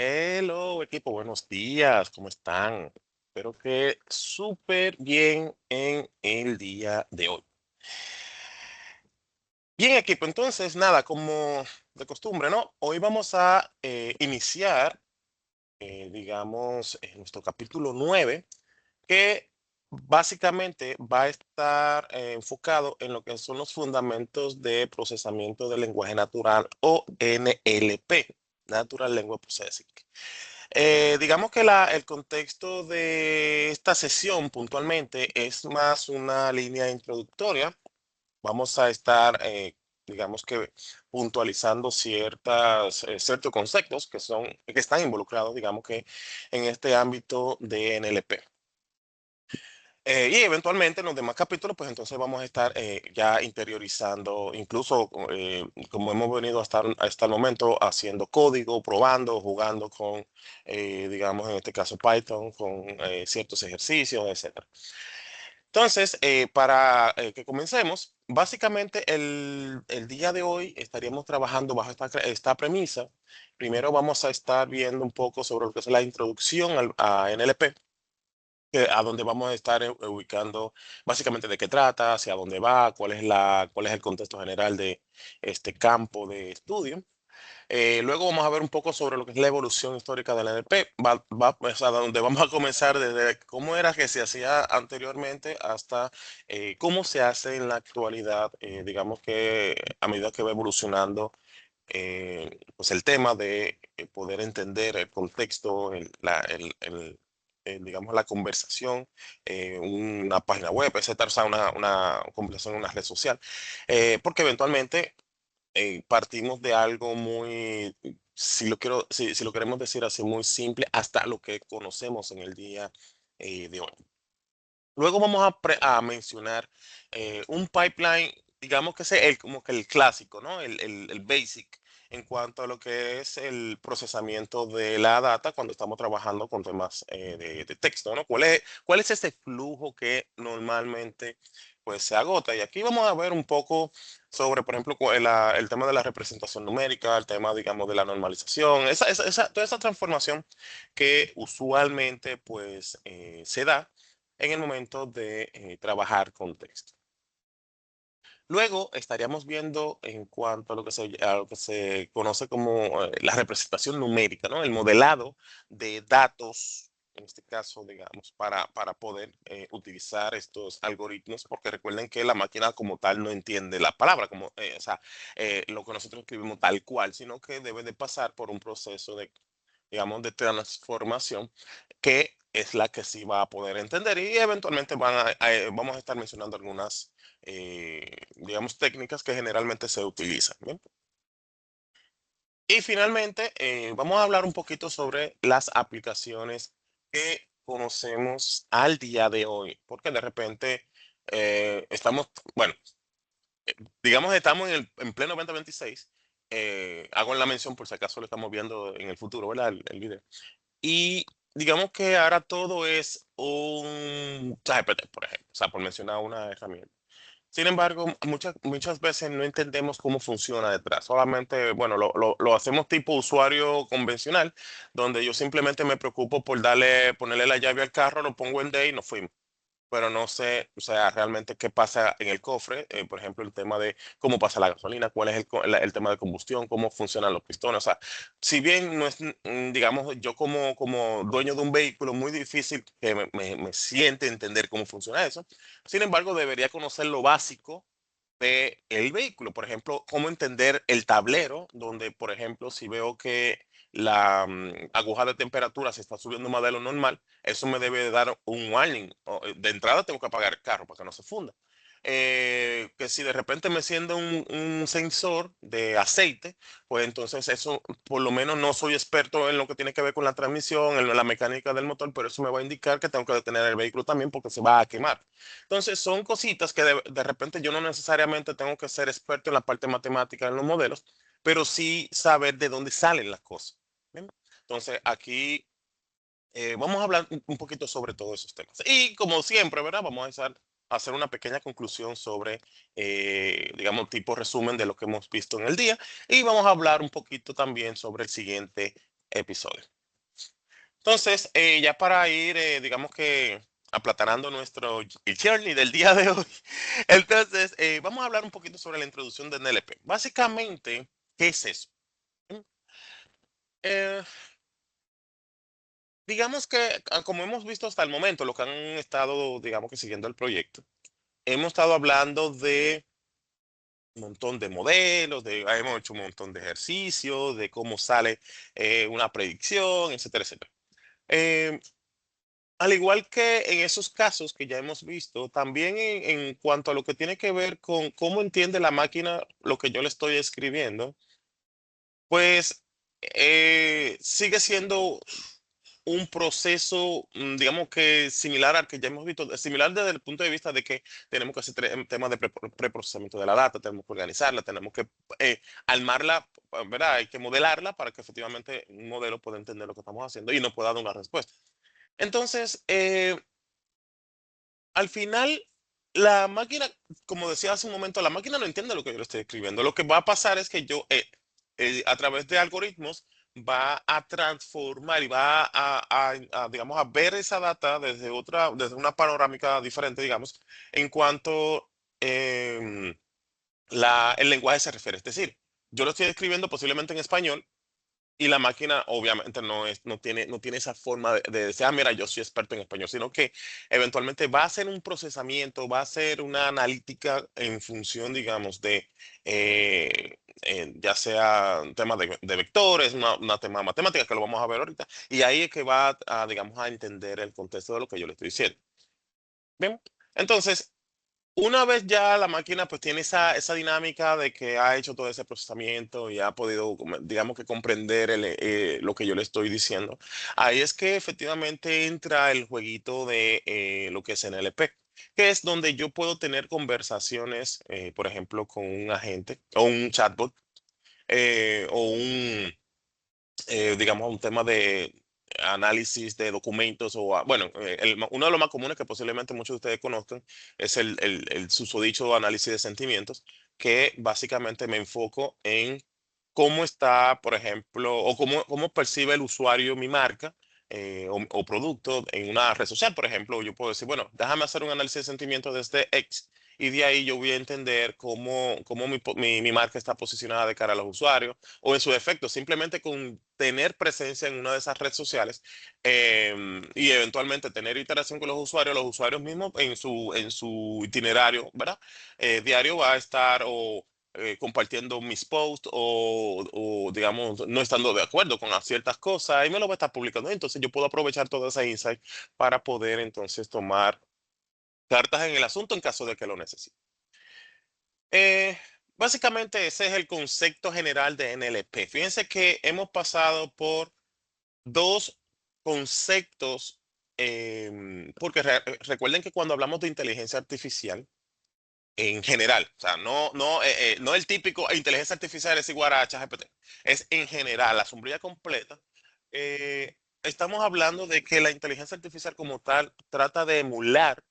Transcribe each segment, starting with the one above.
Hello, equipo, buenos días, ¿cómo están? Espero que súper bien en el día de hoy. Bien, equipo, entonces, nada, como de costumbre, ¿no? Hoy vamos a iniciar, digamos, nuestro capítulo 9, que básicamente va a estar enfocado en lo que son los fundamentos de procesamiento del lenguaje natural o NLP, Natural Language Processing. Digamos que el contexto de esta sesión puntualmente es más una línea introductoria. Vamos a estar, digamos que, puntualizando ciertos conceptos que están involucrados, digamos que, en este ámbito de NLP. Y eventualmente en los demás capítulos, pues entonces vamos a estar ya interiorizando, incluso como hemos venido hasta el momento, haciendo código, probando, jugando con, digamos, en este caso Python, con ciertos ejercicios, etcétera. Entonces, para que comencemos, básicamente el día de hoy estaríamos trabajando bajo esta premisa. Primero vamos a estar viendo un poco sobre lo que es la introducción a NLP, a donde vamos a estar ubicando básicamente de qué trata, hacia dónde va, cuál es el contexto general de este campo de estudio. Luego vamos a ver un poco sobre lo que es la evolución histórica del NLP, o sea, donde vamos a comenzar desde cómo era que se hacía anteriormente hasta cómo se hace en la actualidad, digamos que a medida que va evolucionando pues el tema de poder entender el contexto, digamos, la conversación, una página web, etcétera, o sea, una conversación en una red social, porque eventualmente partimos de algo muy, si lo queremos decir así, muy simple, hasta lo que conocemos en el día de hoy. Luego vamos a mencionar un pipeline, digamos que es como que el clásico, ¿no? El basic en cuanto a lo que es el procesamiento de la data cuando estamos trabajando con temas de texto, ¿no? ¿Cuál es ese flujo que normalmente pues se agota? Y aquí vamos a ver un poco sobre, por ejemplo, el tema de la representación numérica, el tema, digamos, de la normalización, toda esa transformación que usualmente pues se da en el momento de trabajar con texto. Luego estaríamos viendo en cuanto a lo que se conoce como la representación numérica, ¿no? El modelado de datos, en este caso, digamos, para poder utilizar estos algoritmos, porque recuerden que la máquina como tal no entiende la palabra, o sea, lo que nosotros escribimos tal cual, sino que debe de pasar por un proceso de, digamos, de transformación que es la que sí va a poder entender y eventualmente vamos a estar mencionando algunas, digamos, técnicas que generalmente se utilizan. ¿Bien? Y finalmente, vamos a hablar un poquito sobre las aplicaciones que conocemos al día de hoy, porque de repente estamos, bueno, digamos, estamos en pleno 2026. Hago la mención por si acaso lo estamos viendo en el futuro, ¿verdad? El video. Y digamos que ahora todo es un ChatGPT, por ejemplo, o sea, por mencionar una herramienta. Sin embargo, muchas veces no entendemos cómo funciona detrás. Solamente, bueno, lo hacemos tipo usuario convencional, donde yo simplemente me preocupo por ponerle la llave al carro, lo pongo en D y nos fuimos, pero no sé, o sea, realmente qué pasa en el cofre, por ejemplo, el tema de cómo pasa la gasolina, cuál es el tema de combustión, cómo funcionan los pistones, o sea, si bien no es, digamos, yo como dueño de un vehículo, muy difícil que me siente entender cómo funciona eso, sin embargo, debería conocer lo básico de el vehículo. Por ejemplo, cómo entender el tablero, donde, por ejemplo, si veo que la aguja de temperatura se está subiendo más de lo normal, eso me debe de dar un warning. De entrada tengo que apagar el carro para que no se funda. Que si de repente me enciende un sensor de aceite, pues entonces eso, por lo menos no soy experto en lo que tiene que ver con la transmisión, en la mecánica del motor, pero eso me va a indicar que tengo que detener el vehículo también porque se va a quemar. Entonces, son cositas que de repente yo no necesariamente tengo que ser experto en la parte matemática en los modelos, pero sí saber de dónde salen las cosas. ¿Bien? Entonces, aquí vamos a hablar un poquito sobre todos esos temas. Y como siempre, ¿verdad? Vamos a hacer una pequeña conclusión sobre, digamos, tipo resumen de lo que hemos visto en el día. Y vamos a hablar un poquito también sobre el siguiente episodio. Entonces, ya para ir, digamos que aplatanando el journey del día de hoy, entonces, vamos a hablar un poquito sobre la introducción de NLP. Básicamente, ¿qué es eso? Mm, eh, digamos que, como hemos visto hasta el momento, lo que han estado, digamos que siguiendo el proyecto, hemos estado hablando de un montón de modelos, hemos hecho un montón de ejercicios, de cómo sale una predicción, etcétera, etcétera. Eh, Al igual que en esos casos que ya hemos visto, también en cuanto a lo que tiene que ver con cómo entiende la máquina lo que yo le estoy escribiendo, pues sigue siendo un proceso, digamos que similar al que ya hemos visto, similar desde el punto de vista de que tenemos que hacer temas de preprocesamiento de la data, tenemos que organizarla, tenemos que armarla, ¿verdad? Hay que modelarla para que efectivamente un modelo pueda entender lo que estamos haciendo y nos pueda dar una respuesta. Entonces, al final, la máquina, como decía hace un momento, la máquina no entiende lo que yo le estoy escribiendo. Lo que va a pasar es que yo, a través de algoritmos, va a transformar y va digamos, a ver esa data desde una panorámica diferente, digamos, en cuanto em, el lenguaje se refiere. Es decir, yo lo estoy escribiendo posiblemente en español, y la máquina obviamente no tiene esa forma de decir, ah, mira, yo soy experto en español, sino que eventualmente va a hacer un procesamiento, va a hacer una analítica en función, digamos, de ya sea un tema de vectores, una tema de matemática, que lo vamos a ver ahorita, y ahí es que va digamos, a entender el contexto de lo que yo le estoy diciendo. Bien, entonces, una vez ya la máquina pues tiene esa dinámica de que ha hecho todo ese procesamiento y ha podido, digamos que comprender lo que yo le estoy diciendo, ahí es que efectivamente entra el jueguito de lo que es NLP, que es donde yo puedo tener conversaciones, por ejemplo, con un agente o un chatbot o digamos, un tema de análisis de documentos o, bueno, uno de los más comunes que posiblemente muchos de ustedes conozcan es el susodicho análisis de sentimientos, que básicamente me enfoco en cómo está, por ejemplo, o cómo percibe el usuario mi marca. O producto en una red social, por ejemplo, yo puedo decir, bueno, déjame hacer un análisis de sentimientos desde X y de ahí yo voy a entender cómo mi marca está posicionada de cara a los usuarios o en su defecto, simplemente con tener presencia en una de esas redes sociales y eventualmente tener interacción con los usuarios mismos en su itinerario, ¿verdad? Diario va a estar o compartiendo mis posts o, digamos, no estando de acuerdo con ciertas cosas y me lo va a estar publicando. Entonces yo puedo aprovechar toda esa insight para poder entonces tomar cartas en el asunto en caso de que lo necesite. Eh, Básicamente ese es el concepto general de NLP. Fíjense que hemos pasado por dos conceptos, porque recuerden que cuando hablamos de inteligencia artificial, en general, o sea, no el típico inteligencia artificial es igual a ChatGPT, es en general, la sombrilla completa. Estamos hablando de que la inteligencia artificial como tal trata de emular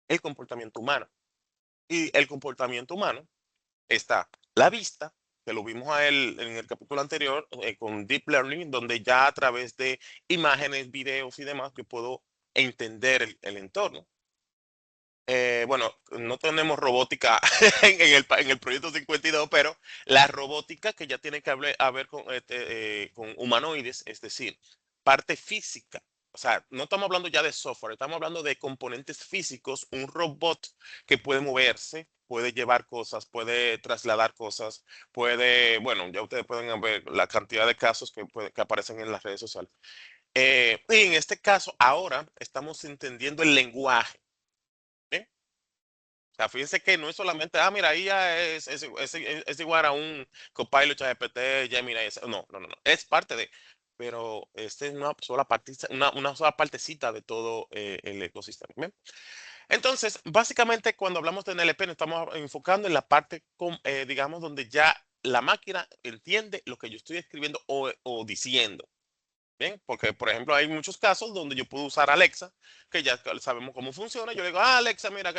el comportamiento humano. Y el comportamiento humano está la vista, que lo vimos a él en el capítulo anterior con Deep Learning, donde ya a través de imágenes, videos y demás, yo puedo entender el entorno. Bueno, no tenemos robótica en el proyecto 52, pero la robótica que ya tiene que ver con humanoides, es decir, parte física. O sea, no estamos hablando ya de software, estamos hablando de componentes físicos, un robot que puede moverse, puede llevar cosas, puede trasladar cosas, bueno, ya ustedes pueden ver la cantidad de casos que aparecen en las redes sociales. Y en este caso, ahora estamos entendiendo el lenguaje. ¿Eh? O sea, fíjense que no es solamente, mira, ahí ya es igual a un Copilot, ChatGPT, Gemini, no, no, no, no, es parte de, pero esta es una sola partecita, una sola partecita de todo el ecosistema. ¿Bien? Entonces, básicamente, cuando hablamos de NLP, nos estamos enfocando en la parte, digamos, donde ya la máquina entiende lo que yo estoy escribiendo o diciendo. Bien, porque por ejemplo hay muchos casos donde yo puedo usar Alexa, que ya sabemos cómo funciona. Yo le digo, ah, Alexa, mira,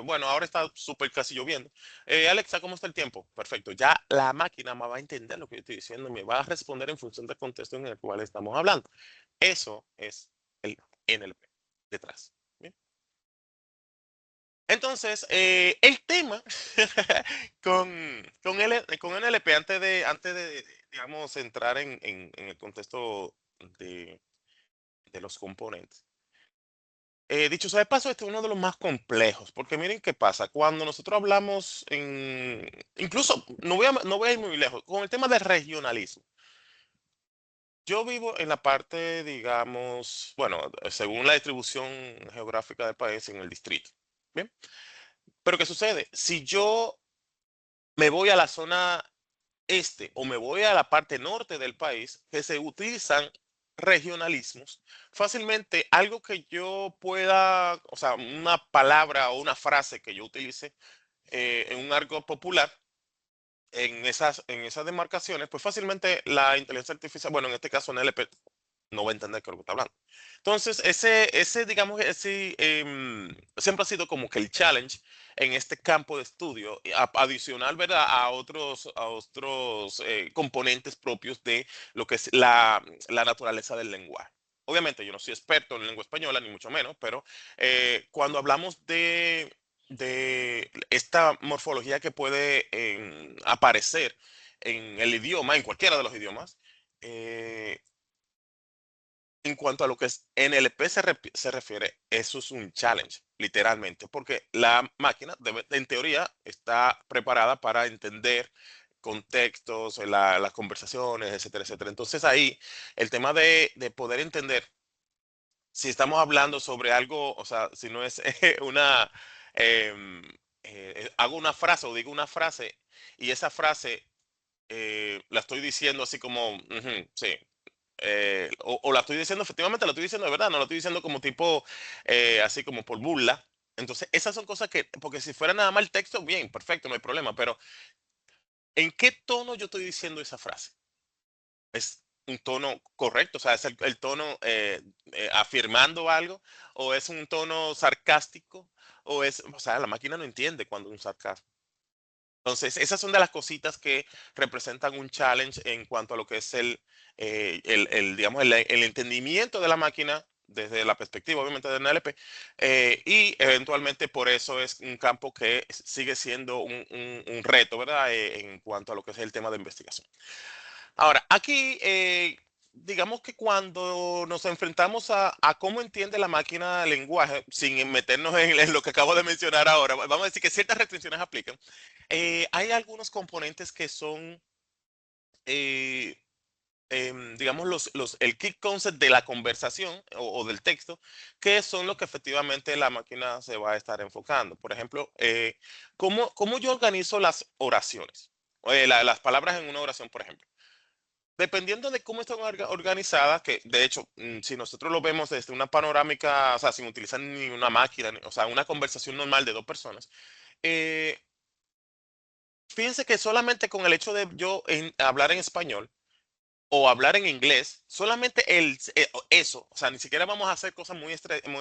bueno, ahora está súper casi lloviendo. Alexa, ¿cómo está el tiempo? Perfecto. Ya la máquina me va a entender lo que yo estoy diciendo y me va a responder en función del contexto en el cual estamos hablando. Eso es el NLP detrás. Bien. Entonces, el tema con NLP, antes de, digamos, entrar en el contexto de de los componentes. Dicho sea de paso, este es uno de los más complejos, porque miren qué pasa, cuando nosotros hablamos incluso, no voy a ir muy lejos, con el tema del regionalismo. Yo vivo en la parte, digamos, bueno, según la distribución geográfica del país, en el distrito. Bien, pero ¿qué sucede? Si yo me voy a la zona este o me voy a la parte norte del país, que se utilizan regionalismos, fácilmente algo que yo pueda, o sea, una palabra o una frase que yo utilice en un argot popular, en esas demarcaciones, pues fácilmente la inteligencia artificial, bueno, en este caso en LP, no va a entender qué es lo que está hablando. Entonces, digamos, siempre ha sido como que el challenge en este campo de estudio, adicional, ¿verdad?, a otros componentes propios de lo que es la naturaleza del lenguaje. Obviamente, yo no soy experto en lengua española, ni mucho menos, pero cuando hablamos de esta morfología que puede aparecer en el idioma, en cualquiera de los idiomas, eh, en cuanto a lo que es NLP se refiere, eso es un challenge, literalmente, porque la máquina, en teoría, está preparada para entender contextos, las conversaciones, etcétera, etcétera. Entonces ahí, el tema de poder entender si estamos hablando sobre algo, o sea, si no es em, hago una frase o digo una frase y esa frase la estoy diciendo así como, "Ujú, sí, o la estoy diciendo, efectivamente la estoy diciendo de verdad, no la estoy diciendo como tipo, así como por burla. Entonces, esas son cosas que, porque si fuera nada más el texto, bien, perfecto, no hay problema, pero ¿en qué tono yo estoy diciendo esa frase? ¿Es un tono correcto? O sea, ¿es el tono afirmando algo? ¿O es un tono sarcástico? O sea, la máquina no entiende cuando es un sarcasmo. Entonces, esas son de las cositas que representan un challenge en cuanto a lo que es digamos, el entendimiento de la máquina desde la perspectiva, obviamente, del NLP, y eventualmente por eso es un campo que sigue siendo un reto, ¿verdad? En cuanto a lo que es el tema de investigación. Ahora, aquí, digamos que cuando nos enfrentamos a cómo entiende la máquina el lenguaje, sin meternos en lo que acabo de mencionar ahora, vamos a decir que ciertas restricciones aplican. Hay algunos componentes que son, eh, digamos, el key concept de la conversación o del texto, que son lo que efectivamente la máquina se va a estar enfocando. Por ejemplo, ¿cómo yo organizo las oraciones? Las palabras en una oración, por ejemplo. Dependiendo de cómo están organizadas, que de hecho, si nosotros lo vemos desde una panorámica, o sea, sin utilizar ni una máquina, o sea, una conversación normal de dos personas, eh, fíjense que solamente con el hecho de yo hablar en español o hablar en inglés, solamente eso, o sea, ni siquiera vamos a hacer cosas muy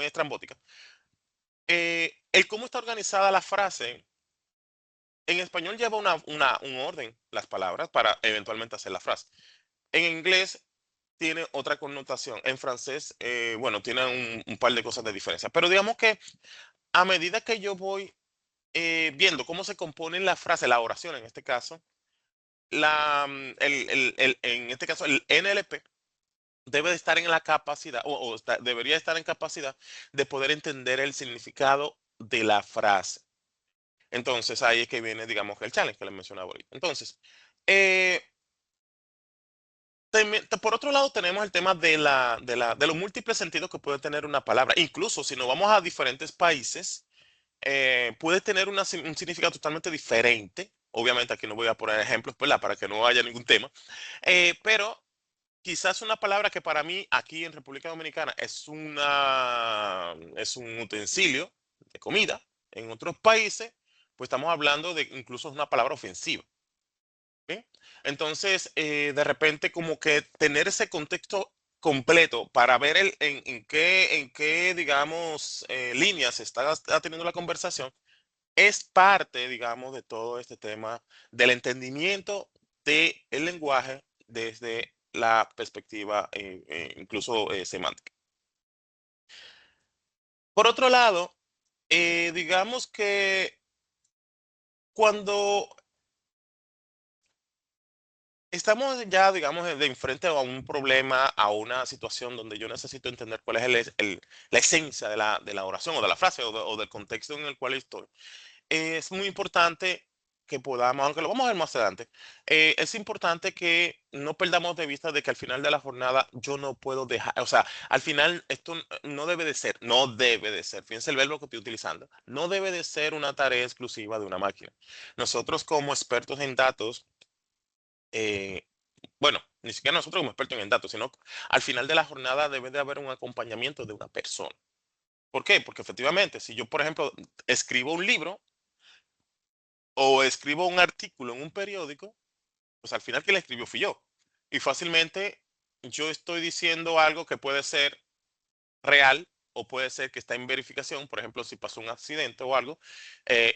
estrambóticas. El cómo está organizada la frase, en español lleva un orden, las palabras, para eventualmente hacer la frase. En inglés tiene otra connotación. En francés, bueno, tiene un par de cosas de diferencia. Pero digamos que a medida que yo voy viendo cómo se compone la frase, la oración en este caso, en este caso el NLP debe de estar en la capacidad, debería estar en capacidad de poder entender el significado de la frase. Entonces ahí es que viene, digamos, el challenge que les mencionaba ahorita. Entonces, eh, por otro lado, tenemos el tema de los múltiples sentidos que puede tener una palabra. Incluso si nos vamos a diferentes países, puede tener un significado totalmente diferente. Obviamente aquí no voy a poner ejemplos, ¿verdad? Para que no haya ningún tema. Pero quizás una palabra que para mí aquí en República Dominicana es un utensilio de comida. En otros países, pues estamos hablando de incluso una palabra ofensiva. ¿Sí? Entonces, de repente, como que tener ese contexto completo para ver en qué, digamos, líneas se está teniendo la conversación, es parte, digamos, de todo este tema del entendimiento del lenguaje desde la perspectiva incluso semántica. Por otro lado, digamos que cuando estamos ya, digamos, de enfrente a un problema, a una situación donde yo necesito entender cuál es la esencia de la oración o de la frase o del contexto en el cual estoy. Es muy importante que podamos, aunque lo vamos a ver más adelante, es importante que no perdamos de vista de que al final de la jornada yo no puedo dejar, o sea, al final esto no debe de ser, no debe de ser, fíjense el verbo que estoy utilizando, no debe de ser una tarea exclusiva de una máquina. Nosotros como expertos en datos, eh, bueno, ni siquiera nosotros como expertos en datos, sino al final de la jornada debe de haber un acompañamiento de una persona. ¿Por qué? Porque efectivamente, si yo, por ejemplo, escribo un libro, o escribo un artículo en un periódico, pues al final quien la escribió fui yo. Y fácilmente yo estoy diciendo algo que puede ser real o puede ser que está en verificación, por ejemplo, si pasó un accidente o algo,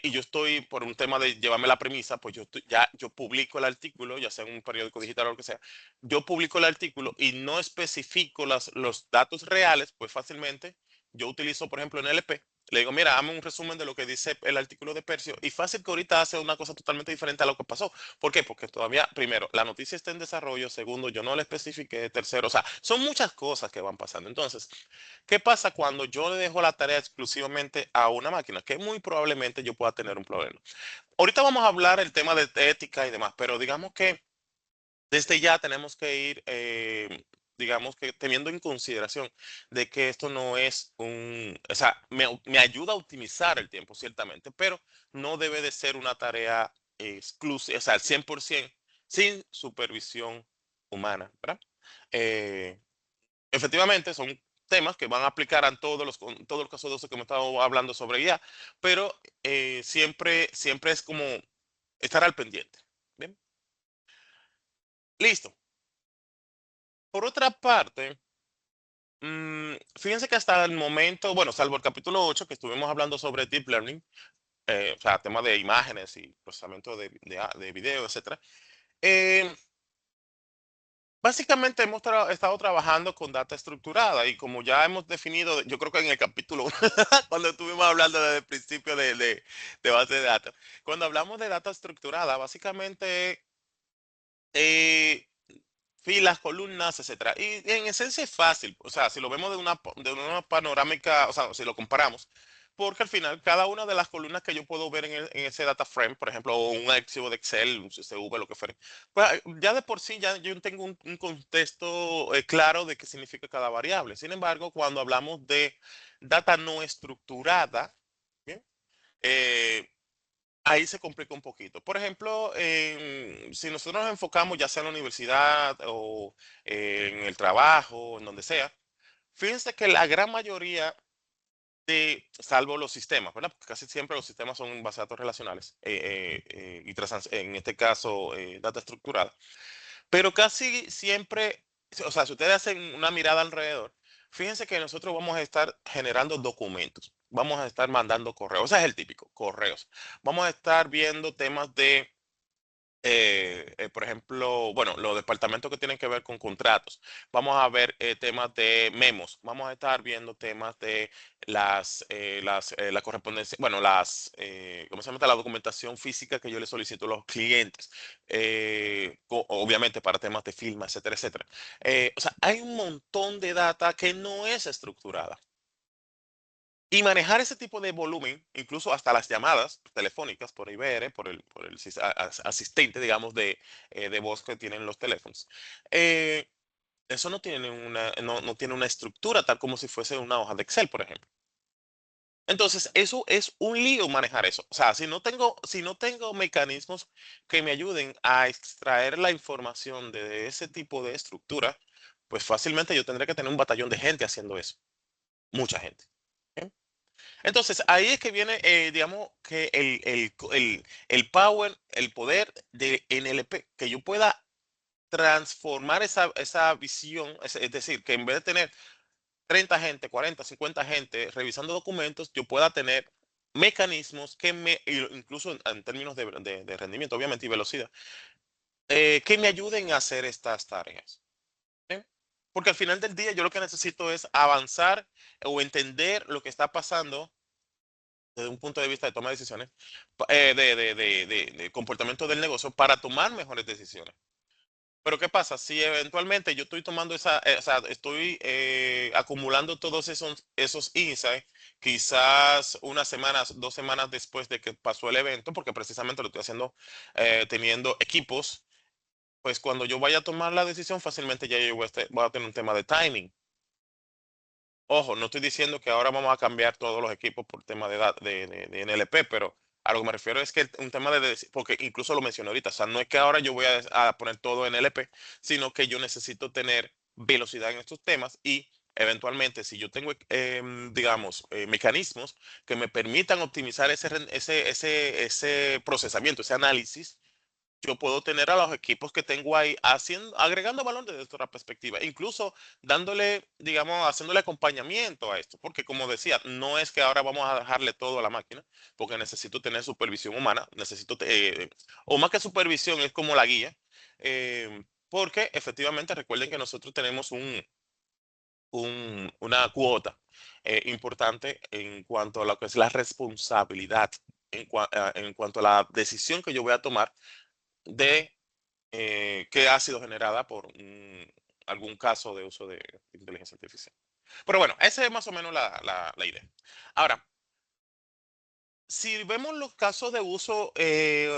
y yo estoy por un tema de llevarme la premisa, pues ya yo publico el artículo, ya sea en un periódico digital o lo que sea, yo publico el artículo y no especifico los datos reales, pues fácilmente yo utilizo, por ejemplo, en LP, le digo, mira, hazme un resumen de lo que dice el artículo de Percio y fácil que ahorita hace una cosa totalmente diferente a lo que pasó. ¿Por qué? Porque todavía, primero, la noticia está en desarrollo, segundo, yo no la especifiqué, tercero, o sea, son muchas cosas que van pasando. Entonces, ¿qué pasa cuando yo le dejo la tarea exclusivamente a una máquina? Que muy probablemente yo pueda tener un problema. Ahorita vamos a hablar el tema de ética y demás, pero digamos que desde ya tenemos que ir, digamos que teniendo en consideración de que esto no es o sea, me ayuda a optimizar el tiempo, ciertamente, pero no debe de ser una tarea exclusiva, o sea, al 100% sin supervisión humana, ¿verdad? Eh, Efectivamente, son temas que van a aplicar a todos los casos de uso que hemos estado hablando sobre IA, pero siempre es como estar al pendiente. Bien, listo. Por otra parte, fíjense que hasta el momento, bueno, salvo el capítulo 8 que estuvimos hablando sobre Deep Learning, o sea, tema de imágenes y procesamiento de video, etcétera. eh, Básicamente hemos estado trabajando con data estructurada y como ya hemos definido, yo creo que en el capítulo 1, cuando estuvimos hablando desde el principio de base de datos, cuando hablamos de data estructurada, básicamente eh, filas, columnas, etcétera. Y en esencia es fácil, o sea, si lo vemos de una panorámica, o sea, si lo comparamos, porque al final cada una de las columnas que yo puedo ver en ese data frame, por ejemplo, o un archivo de Excel, un CSV, lo que fuere, pues ya de por sí ya yo tengo un contexto claro de qué significa cada variable. Sin embargo, cuando hablamos de data no estructurada, ¿bien? Eh, Ahí se complica un poquito. Por ejemplo, si nosotros nos enfocamos ya sea en la universidad o en el trabajo, en donde sea, fíjense que la gran mayoría salvo los sistemas, ¿verdad? Porque casi siempre los sistemas son bases de datos relacionales en este caso data estructurada. Pero casi siempre, o sea, si ustedes hacen una mirada alrededor, fíjense que nosotros vamos a estar generando documentos, vamos a estar mandando correos, o sea, es el típico, correos. Vamos a estar viendo temas de por ejemplo, bueno, los departamentos que tienen que ver con contratos. Vamos a ver temas de memos. Vamos a estar viendo temas de la correspondencia, bueno, ¿cómo se llama? La documentación física que yo le solicito a los clientes. Obviamente para temas de firma, etcétera, etcétera. O sea, hay un montón de data que no es estructurada. Y manejar ese tipo de volumen, incluso hasta las llamadas telefónicas por IBR, por el asistente, digamos, de voz que tienen los teléfonos, eh, eso no tiene una estructura tal como si fuese una hoja de Excel, por ejemplo. Entonces, eso es un lío manejar eso. O sea, si no tengo mecanismos que me ayuden a extraer la información de ese tipo de estructura, pues fácilmente yo tendré que tener un batallón de gente haciendo eso. Mucha gente. ¿Ok? Entonces, ahí es que viene, digamos, que el power, el poder de NLP, que yo pueda transformar esa visión, es decir, que en vez de tener 30 gente, 40, 50 gente revisando documentos, yo pueda tener mecanismos que incluso en términos de rendimiento, obviamente, y velocidad, que me ayuden a hacer estas tareas. ¿Sí? Porque al final del día yo lo que necesito es avanzar o entender lo que está pasando desde un punto de vista de toma de decisiones, de comportamiento del negocio para tomar mejores decisiones. Pero ¿qué pasa? Si eventualmente yo estoy tomando o sea, estoy acumulando todos esos insights, quizás unas semanas, 2 semanas después de que pasó el evento, porque precisamente lo estoy haciendo teniendo equipos, pues cuando yo vaya a tomar la decisión, fácilmente ya yo voy a tener un tema de timing. Ojo, no estoy diciendo que ahora vamos a cambiar todos los equipos por tema de NLP, pero a lo que me refiero es que un tema porque incluso lo mencioné ahorita, o sea, no es que ahora yo voy a poner todo en NLP, sino que yo necesito tener velocidad en estos temas y eventualmente si yo tengo, digamos, mecanismos que me permitan optimizar ese procesamiento, ese análisis, yo puedo tener a los equipos que tengo ahí agregando valor desde otra perspectiva, incluso dándole, digamos, haciéndole acompañamiento a esto, porque como decía, no es que ahora vamos a dejarle todo a la máquina, porque necesito tener supervisión humana, o más que supervisión, es como la guía, porque efectivamente recuerden que nosotros tenemos una cuota importante en cuanto a lo que es la responsabilidad, en cuanto a la decisión que yo voy a tomar de que ha sido generada por algún caso de uso de inteligencia artificial. Pero bueno, esa es más o menos la idea. Ahora, si vemos los casos de uso,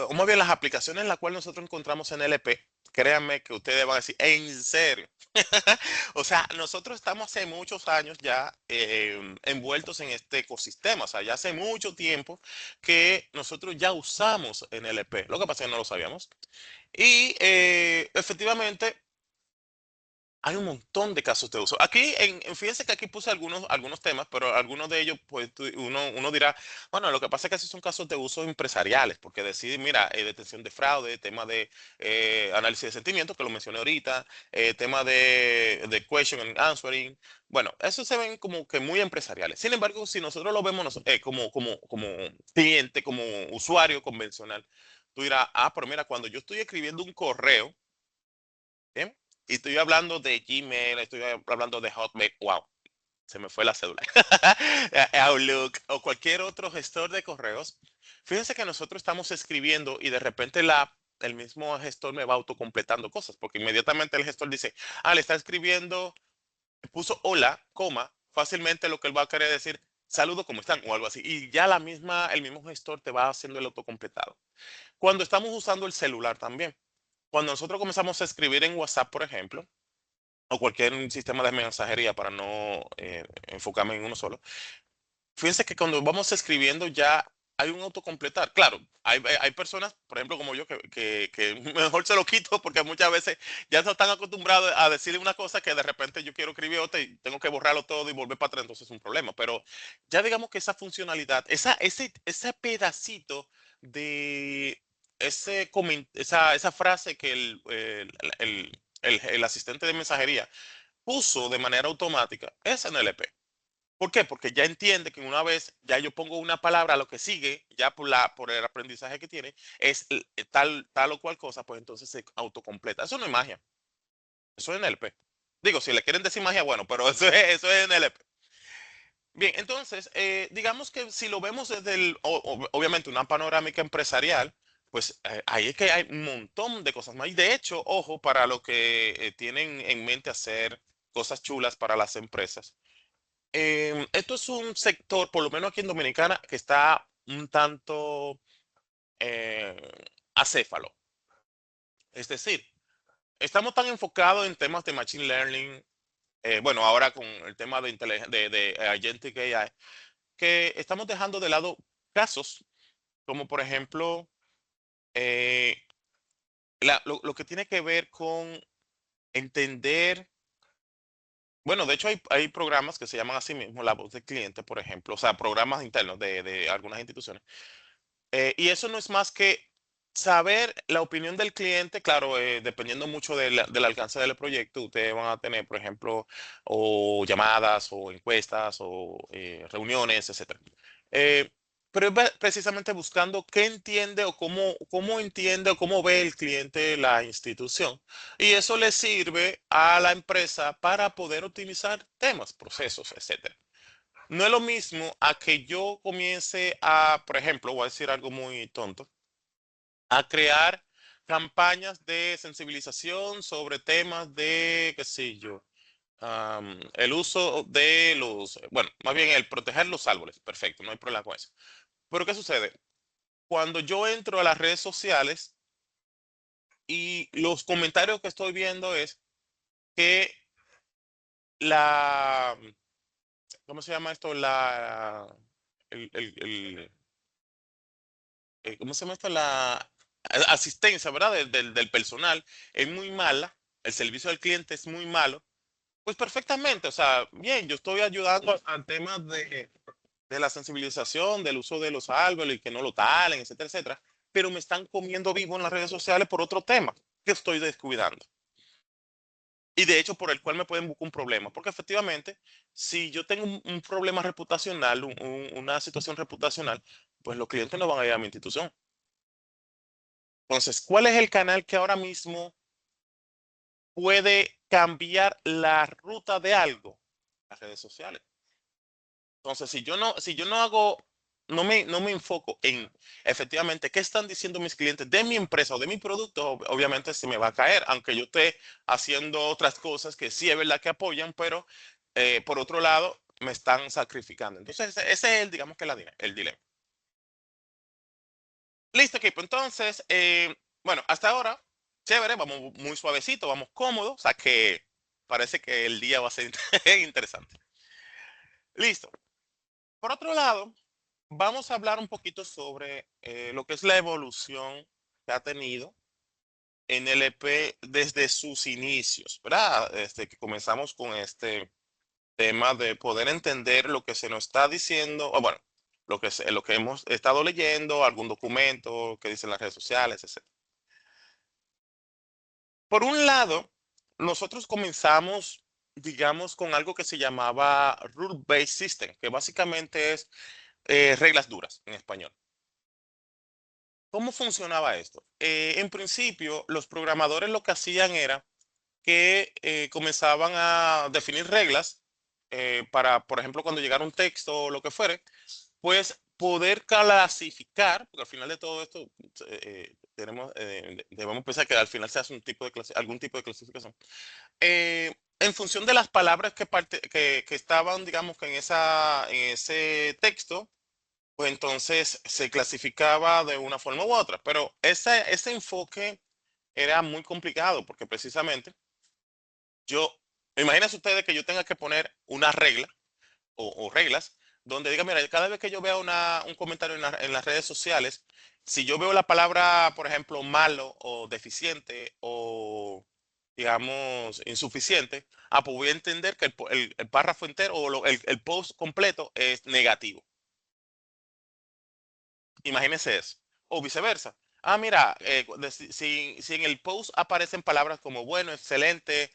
o más bien las aplicaciones en las cuales nosotros encontramos en NLP, créanme que ustedes van a decir, ¿en serio? O sea, nosotros estamos hace muchos años ya envueltos en este ecosistema, o sea, ya hace mucho tiempo que nosotros ya usamos NLP. Lo que pasa es que no lo sabíamos. Y efectivamente, hay un montón de casos de uso. Aquí, fíjense que aquí puse algunos temas, pero algunos de ellos, pues uno dirá, bueno, lo que pasa es que esos son casos de uso empresariales, porque decir, mira, detención de fraude, tema de análisis de sentimientos, que lo mencioné ahorita, tema de question and answering. Bueno, esos se ven como que muy empresariales. Sin embargo, si nosotros lo vemos como cliente, como usuario convencional, tú dirás, ah, pero mira, cuando yo estoy escribiendo un correo, ¿bien? Y estoy hablando de Gmail, estoy hablando de Hotmail, wow, se me fue la cédula. Outlook o cualquier otro gestor de correos. Fíjense que nosotros estamos escribiendo y de repente el mismo gestor me va autocompletando cosas, porque inmediatamente el gestor dice, ah, le está escribiendo, puso hola, coma, fácilmente lo que él va a querer decir, saludo, ¿cómo están? O algo así. Y ya el mismo gestor te va haciendo el autocompletado. Cuando estamos usando el celular también. Cuando nosotros comenzamos a escribir en WhatsApp, por ejemplo, o cualquier sistema de mensajería para no enfocarme en uno solo, fíjense que cuando vamos escribiendo ya hay un autocompletar. Claro, hay personas, por ejemplo, como yo, que mejor se lo quito porque muchas veces ya no están acostumbrados a decirle una cosa que de repente yo quiero escribir otra y tengo que borrarlo todo y volver para atrás, entonces es un problema. Pero ya digamos que esa funcionalidad, ese pedacito de esa frase que el asistente de mensajería puso de manera automática es NLP. ¿Por qué? Porque ya entiende que una vez ya yo pongo una palabra, lo que sigue, ya por el aprendizaje que tiene, es tal o cual cosa, pues entonces se autocompleta. Eso no es magia, eso es NLP. Digo, si le quieren decir magia, bueno, pero eso es NLP. Bien, entonces, digamos que si lo vemos desde obviamente una panorámica empresarial, pues ahí es que hay un montón de cosas más. Y de hecho, ojo, para lo que tienen en mente hacer cosas chulas para las empresas. Esto es un sector, por lo menos aquí en Dominicana, que está un tanto eh, acéfalo. Es decir, estamos tan enfocados en temas de Machine Learning, bueno, ahora con el tema de Agentic AI, que estamos dejando de lado casos como, por ejemplo, eh, lo que tiene que ver con entender, bueno, de hecho hay programas que se llaman así mismo, la voz del cliente, por ejemplo, o sea, programas internos de algunas instituciones. Y eso no es más que saber la opinión del cliente, claro, dependiendo mucho del alcance del proyecto, ustedes van a tener, por ejemplo, o llamadas o encuestas o reuniones, etcétera. Eh, pero es precisamente buscando qué entiende o cómo entiende o cómo ve el cliente la institución. Y eso le sirve a la empresa para poder optimizar temas, procesos, etcétera. No es lo mismo a que yo comience a, por ejemplo, voy a decir algo muy tonto, a crear campañas de sensibilización sobre temas de, qué sé yo, el uso de los, bueno, más bien el proteger los árboles. Perfecto, no hay problema con eso. Pero ¿qué sucede? Cuando yo entro a las redes sociales y los comentarios que estoy viendo es que la, ¿cómo se llama esto? ¿Cómo se llama esto? La asistencia, ¿verdad? Del personal es muy mala, el servicio al cliente es muy malo. Pues perfectamente, o sea, bien, yo estoy ayudando a temas de la sensibilización, del uso de los árboles y que no lo talen, etcétera, etcétera, pero me están comiendo vivo en las redes sociales por otro tema que estoy descuidando. Y de hecho, por el cual me pueden buscar un problema, porque efectivamente, si yo tengo un problema reputacional, una situación reputacional, pues los clientes no van a ir a mi institución. Entonces, ¿cuál es el canal que ahora mismo puede cambiar la ruta de algo? Las redes sociales. Entonces, si yo no hago, no me enfoco en efectivamente qué están diciendo mis clientes de mi empresa o de mi producto, obviamente se me va a caer, aunque yo esté haciendo otras cosas que sí es verdad que apoyan, pero por otro lado me están sacrificando. Entonces, ese es el, digamos que el dilema. Listo, equipo. Entonces, bueno, hasta ahora, chévere, vamos muy suavecito, vamos cómodos, o sea que parece que el día va a ser interesante. Listo. Por otro lado, vamos a hablar un poquito sobre lo que es la evolución que ha tenido NLP desde sus inicios, ¿verdad? Desde que comenzamos con este tema de poder entender lo que se nos está diciendo, o bueno, lo que hemos estado leyendo, algún documento que dicen las redes sociales, etc. Por un lado, nosotros comenzamos, digamos, con algo que se llamaba Rule-Based System, que básicamente es reglas duras en español. ¿Cómo funcionaba esto? En principio, los programadores lo que hacían era que comenzaban a definir reglas para, por ejemplo, cuando llegara un texto o lo que fuere, pues poder clasificar, porque al final de todo esto debemos pensar que al final se hace algún tipo de clasificación. En función de las palabras que estaban, digamos, que en ese texto, pues entonces se clasificaba de una forma u otra. Pero ese enfoque era muy complicado porque precisamente yo, imagínense ustedes que yo tenga que poner una regla o reglas donde diga, mira, cada vez que yo vea un comentario en las redes sociales, si yo veo la palabra, por ejemplo, malo o deficiente o, digamos, insuficiente, pues voy a entender que el párrafo entero o el post completo es negativo. Imagínense eso. O viceversa. Mira, si en el post aparecen palabras como bueno, excelente,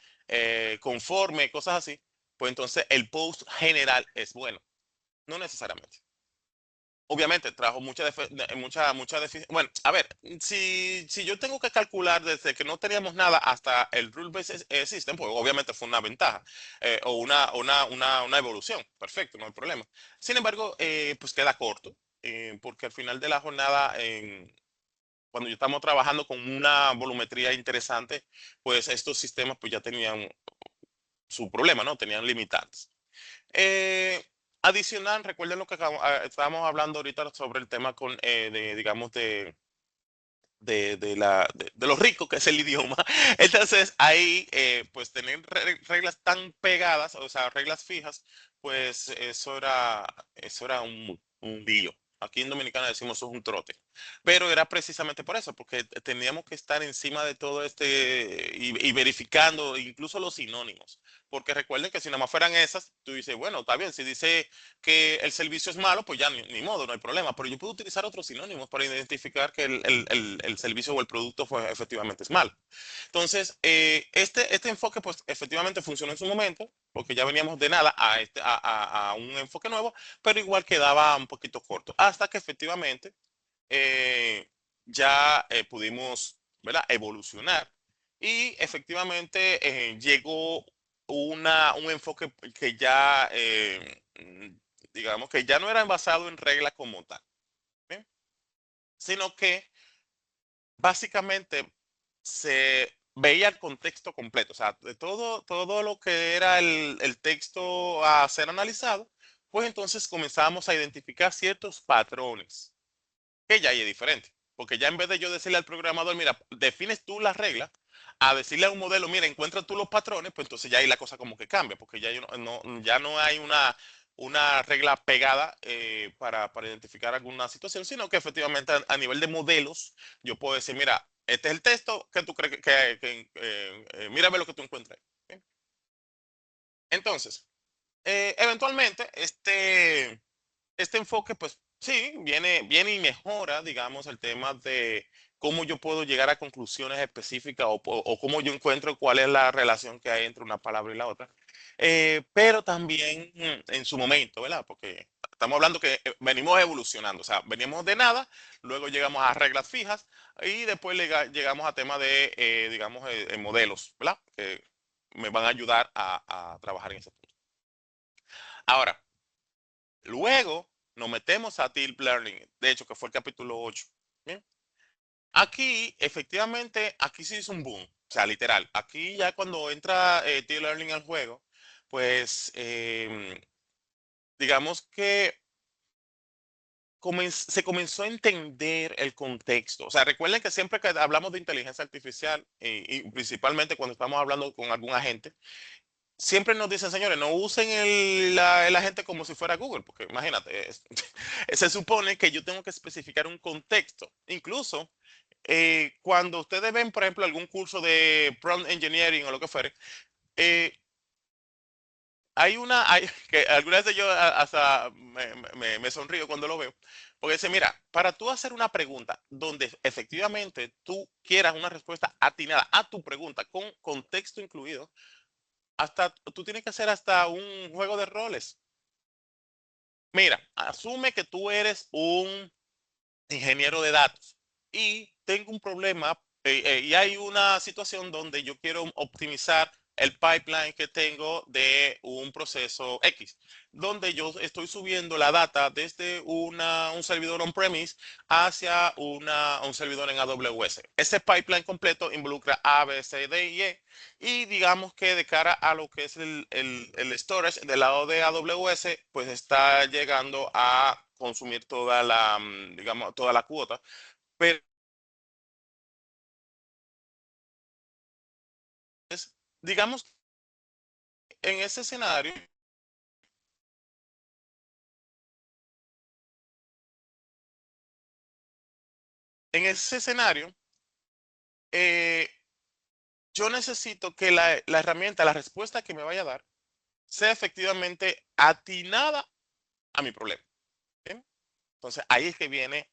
conforme, cosas así, pues entonces el post general es bueno. No necesariamente. Obviamente trajo bueno, a ver, si yo tengo que calcular desde que no teníamos nada hasta el rule-based system, pues obviamente fue una ventaja o una evolución. Perfecto, no hay problema. Sin embargo, pues queda corto, porque al final de la jornada, cuando ya estamos trabajando con una volumetría interesante, pues estos sistemas pues ya tenían su problema, ¿no? Tenían limitantes. Eh, Adicional, recuerden lo que estábamos hablando ahorita sobre el tema digamos, de lo rico que es el idioma. Entonces, ahí, pues tener reglas tan pegadas, o sea, reglas fijas, pues eso era un lío. Aquí en Dominicana decimos eso es un trote. Pero era precisamente por eso, porque teníamos que estar encima de todo y verificando incluso los sinónimos. porque recuerden que si nada más fueran esas, tú dices, bueno, está bien, si dice que el servicio es malo, pues ya ni modo, no hay problema, pero yo puedo utilizar otros sinónimos para identificar que el servicio o el producto pues, efectivamente es malo. Entonces, este enfoque pues efectivamente funcionó en su momento, porque ya veníamos de nada a un enfoque nuevo, pero igual quedaba un poquito corto, hasta que efectivamente eh, ya pudimos, ¿verdad? Evolucionar y efectivamente llegó un enfoque que ya, digamos, que ya no era basado en reglas como tal, ¿bien? Sino que básicamente se veía el contexto completo, o sea, de todo lo que era el texto a ser analizado, pues entonces comenzamos a identificar ciertos patrones que ya ahí es diferente. Porque ya en vez de yo decirle al programador, mira, defines tú las reglas, a decirle a un modelo, mira, encuentra tú los patrones, pues entonces ya ahí la cosa como que cambia, porque ya, ya no hay una regla pegada para identificar alguna situación, sino que efectivamente a nivel de modelos, yo puedo decir, mira, este es el texto que tú crees mírame lo que tú encuentras. ¿Bien? Entonces, eventualmente, este enfoque, pues sí, viene y mejora, digamos, el tema de cómo yo puedo llegar a conclusiones específicas o cómo yo encuentro cuál es la relación que hay entre una palabra y la otra. Pero también en su momento, ¿verdad? Porque estamos hablando que venimos evolucionando, o sea, venimos de nada, luego llegamos a reglas fijas y después llegamos a temas de, digamos, modelos, ¿verdad? Que me van a ayudar a trabajar en ese punto. Ahora, luego nos metemos a Deep Learning, de hecho, que fue el capítulo 8. Bien. Aquí, efectivamente, aquí sí es un boom, o sea, literal. Aquí ya cuando entra Deep Learning al juego, pues digamos que se comenzó a entender el contexto. O sea, recuerden que siempre que hablamos de inteligencia artificial, y principalmente cuando estamos hablando con algún agente, siempre nos dicen, señores, no usen el agente como si fuera Google, porque imagínate, se supone que yo tengo que especificar un contexto. Incluso cuando ustedes ven, por ejemplo, algún curso de prompt engineering o lo que fuere, eh, que algunas veces yo hasta me sonrío cuando lo veo, porque dice, mira, para tú hacer una pregunta donde efectivamente tú quieras una respuesta atinada a tu pregunta con contexto incluido, hasta tú tienes que hacer hasta un juego de roles. Mira, asume que tú eres un ingeniero de datos y tengo un problema y hay una situación donde yo quiero optimizar el pipeline que tengo de un proceso X, donde yo estoy subiendo la data desde un servidor on-premise hacia un servidor en AWS. Ese pipeline completo involucra A, B, C, D y E. Y digamos que de cara a lo que es el storage del lado de AWS, pues está llegando a consumir toda digamos, toda la cuota. Pero digamos, en ese escenario, en ese escenario, eh, yo necesito que la herramienta, la respuesta que me vaya a dar, sea efectivamente atinada a mi problema. ¿Bien? Entonces, ahí es que viene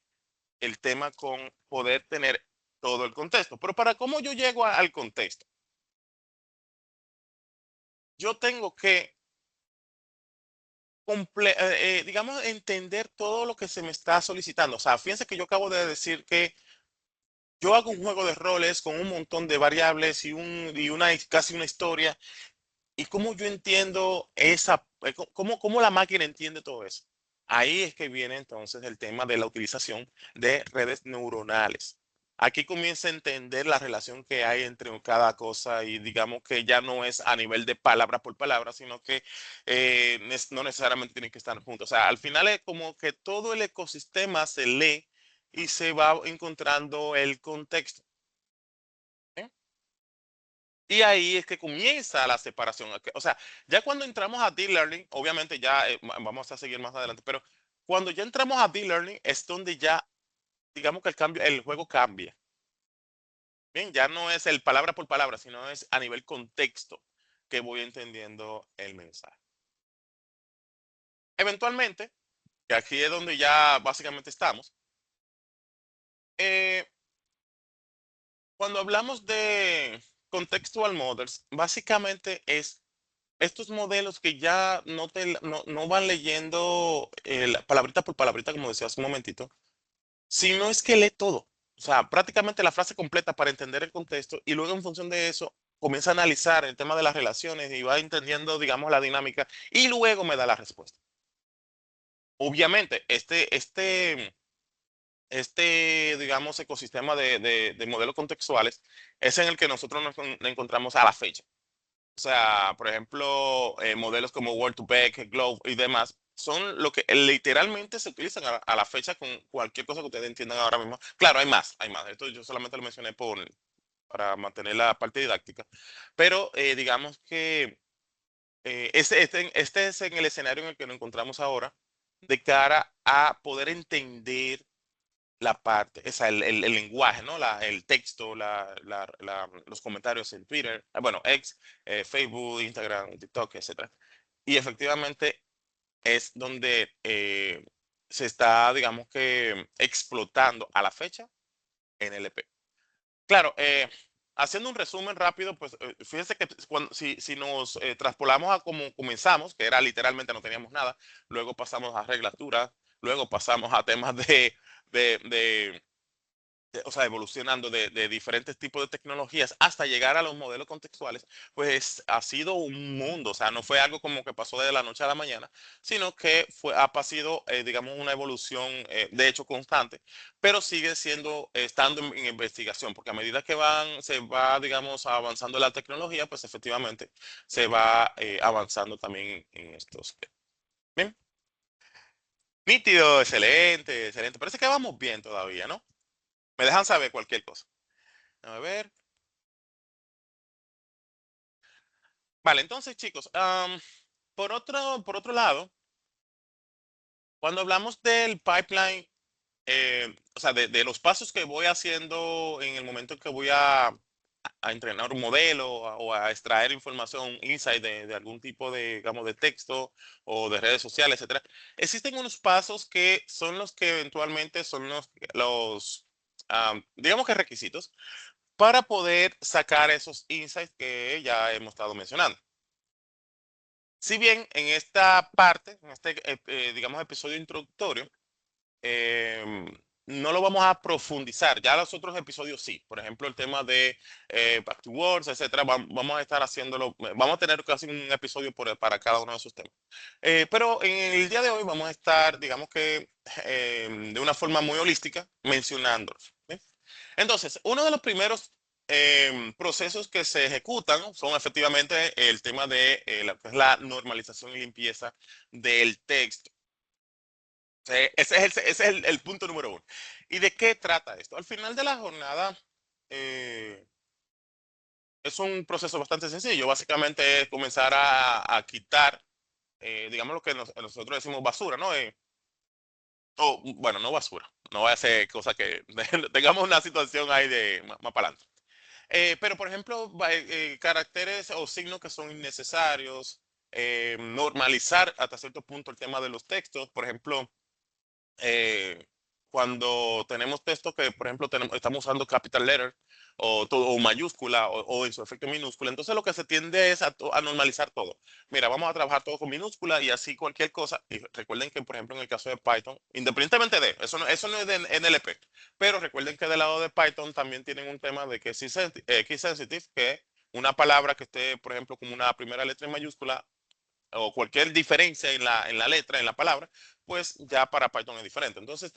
el tema con poder tener todo el contexto. Pero para cómo yo llego al contexto, yo tengo que, digamos, entender todo lo que se me está solicitando. O sea, fíjense que yo acabo de decir que yo hago un juego de roles con un montón de variables casi una historia. ¿Y cómo yo entiendo cómo la máquina entiende todo eso? Ahí es que viene entonces el tema de la utilización de redes neuronales. Aquí comienza a entender la relación que hay entre cada cosa y digamos que ya no es a nivel de palabra por palabra, sino que no necesariamente tienen que estar juntos. O sea, al final es como que todo el ecosistema se lee y se va encontrando el contexto. ¿Eh? Y ahí es que comienza la separación. O sea, ya cuando entramos a Deep Learning, obviamente ya vamos a seguir más adelante, pero cuando ya entramos a Deep Learning es donde ya, digamos que el juego cambia. Bien, ya no es el palabra por palabra, sino es a nivel contexto. que voy entendiendo el mensaje. Eventualmente, que aquí es donde ya básicamente estamos, eh, cuando hablamos de contextual models, básicamente es estos modelos que ya no van leyendo palabrita por palabrita, como decía hace un momentito, sino es que lee todo. O sea, prácticamente la frase completa para entender el contexto y luego en función de eso comienza a analizar el tema de las relaciones y va entendiendo, digamos, la dinámica y luego me da la respuesta. Obviamente, digamos, ecosistema de modelos contextuales es en el que nosotros nos encontramos a la fecha. O sea, por ejemplo, modelos como Word2Vec, Globe y demás, son lo que literalmente se utilizan a la fecha con cualquier cosa que ustedes entiendan ahora mismo. Claro, hay más, hay más. Esto yo solamente lo mencioné para mantener la parte didáctica. Pero digamos que este es en el escenario en el que nos encontramos ahora, de cara a poder entender la parte, o sea, el lenguaje, ¿no? El texto, los comentarios en Twitter, bueno, X, Facebook, Instagram, TikTok, etcétera. Y efectivamente es donde se está, digamos que, explotando a la fecha NLP. Claro, haciendo un resumen rápido, pues fíjense que si nos traspolamos a cómo comenzamos, que era literalmente no teníamos nada, luego pasamos a reglatura, luego pasamos a temas de o sea, evolucionando de diferentes tipos de tecnologías hasta llegar a los modelos contextuales, pues ha sido un mundo, o sea, no fue algo como que pasó de la noche a la mañana, sino que ha pasado, digamos, una evolución, de hecho, constante, pero sigue siendo, estando en investigación, porque a medida que se va, digamos, avanzando la tecnología, pues efectivamente se va avanzando también en estos. Bien, nítido, excelente, excelente. Parece que vamos bien todavía, ¿no? Me dejan saber cualquier cosa. A ver. Vale, entonces, chicos, por otro lado, cuando hablamos del pipeline, o sea, de los pasos que voy haciendo en el momento en que voy a entrenar un modelo o a extraer información, insight de algún tipo de, digamos, de texto o de redes sociales, etcétera, existen unos pasos que son los que eventualmente son digamos que requisitos para poder sacar esos insights que ya hemos estado mencionando. Si bien en esta parte, en este, digamos, episodio introductorio, em, no lo vamos a profundizar, ya los otros episodios sí, por ejemplo, el tema de Back to Words, etcétera, vamos a estar haciéndolo, vamos a tener casi un episodio para cada uno de esos temas. Pero en el día de hoy vamos a estar, digamos que de una forma muy holística, mencionándolos. ¿Sí? Entonces, uno de los primeros procesos que se ejecutan son efectivamente el tema de lo que es la normalización y limpieza del texto. Ese es el punto número uno. ¿Y de qué trata esto? Al final de la jornada, eh, es un proceso bastante sencillo. Básicamente es comenzar a quitar, digamos lo que nosotros decimos basura, ¿no? O, bueno, no basura. No voy a hacer cosas que tengamos una situación ahí de más para adelante. Pero, por ejemplo, caracteres o signos que son innecesarios, normalizar hasta cierto punto el tema de los textos. Por ejemplo, eh, cuando tenemos textos que, por ejemplo, estamos usando capital letter o mayúscula o en su efecto minúscula, entonces lo que se tiende es a normalizar todo. Mira, vamos a trabajar todo con minúscula y así cualquier cosa. Y recuerden que, por ejemplo, en el caso de Python, independientemente de, eso no es de NLP, pero recuerden que del lado de Python también tienen un tema de que key sensitive, que una palabra que esté, por ejemplo, como una primera letra en mayúscula o cualquier diferencia en la letra, en la palabra, pues ya para Python es diferente. Entonces,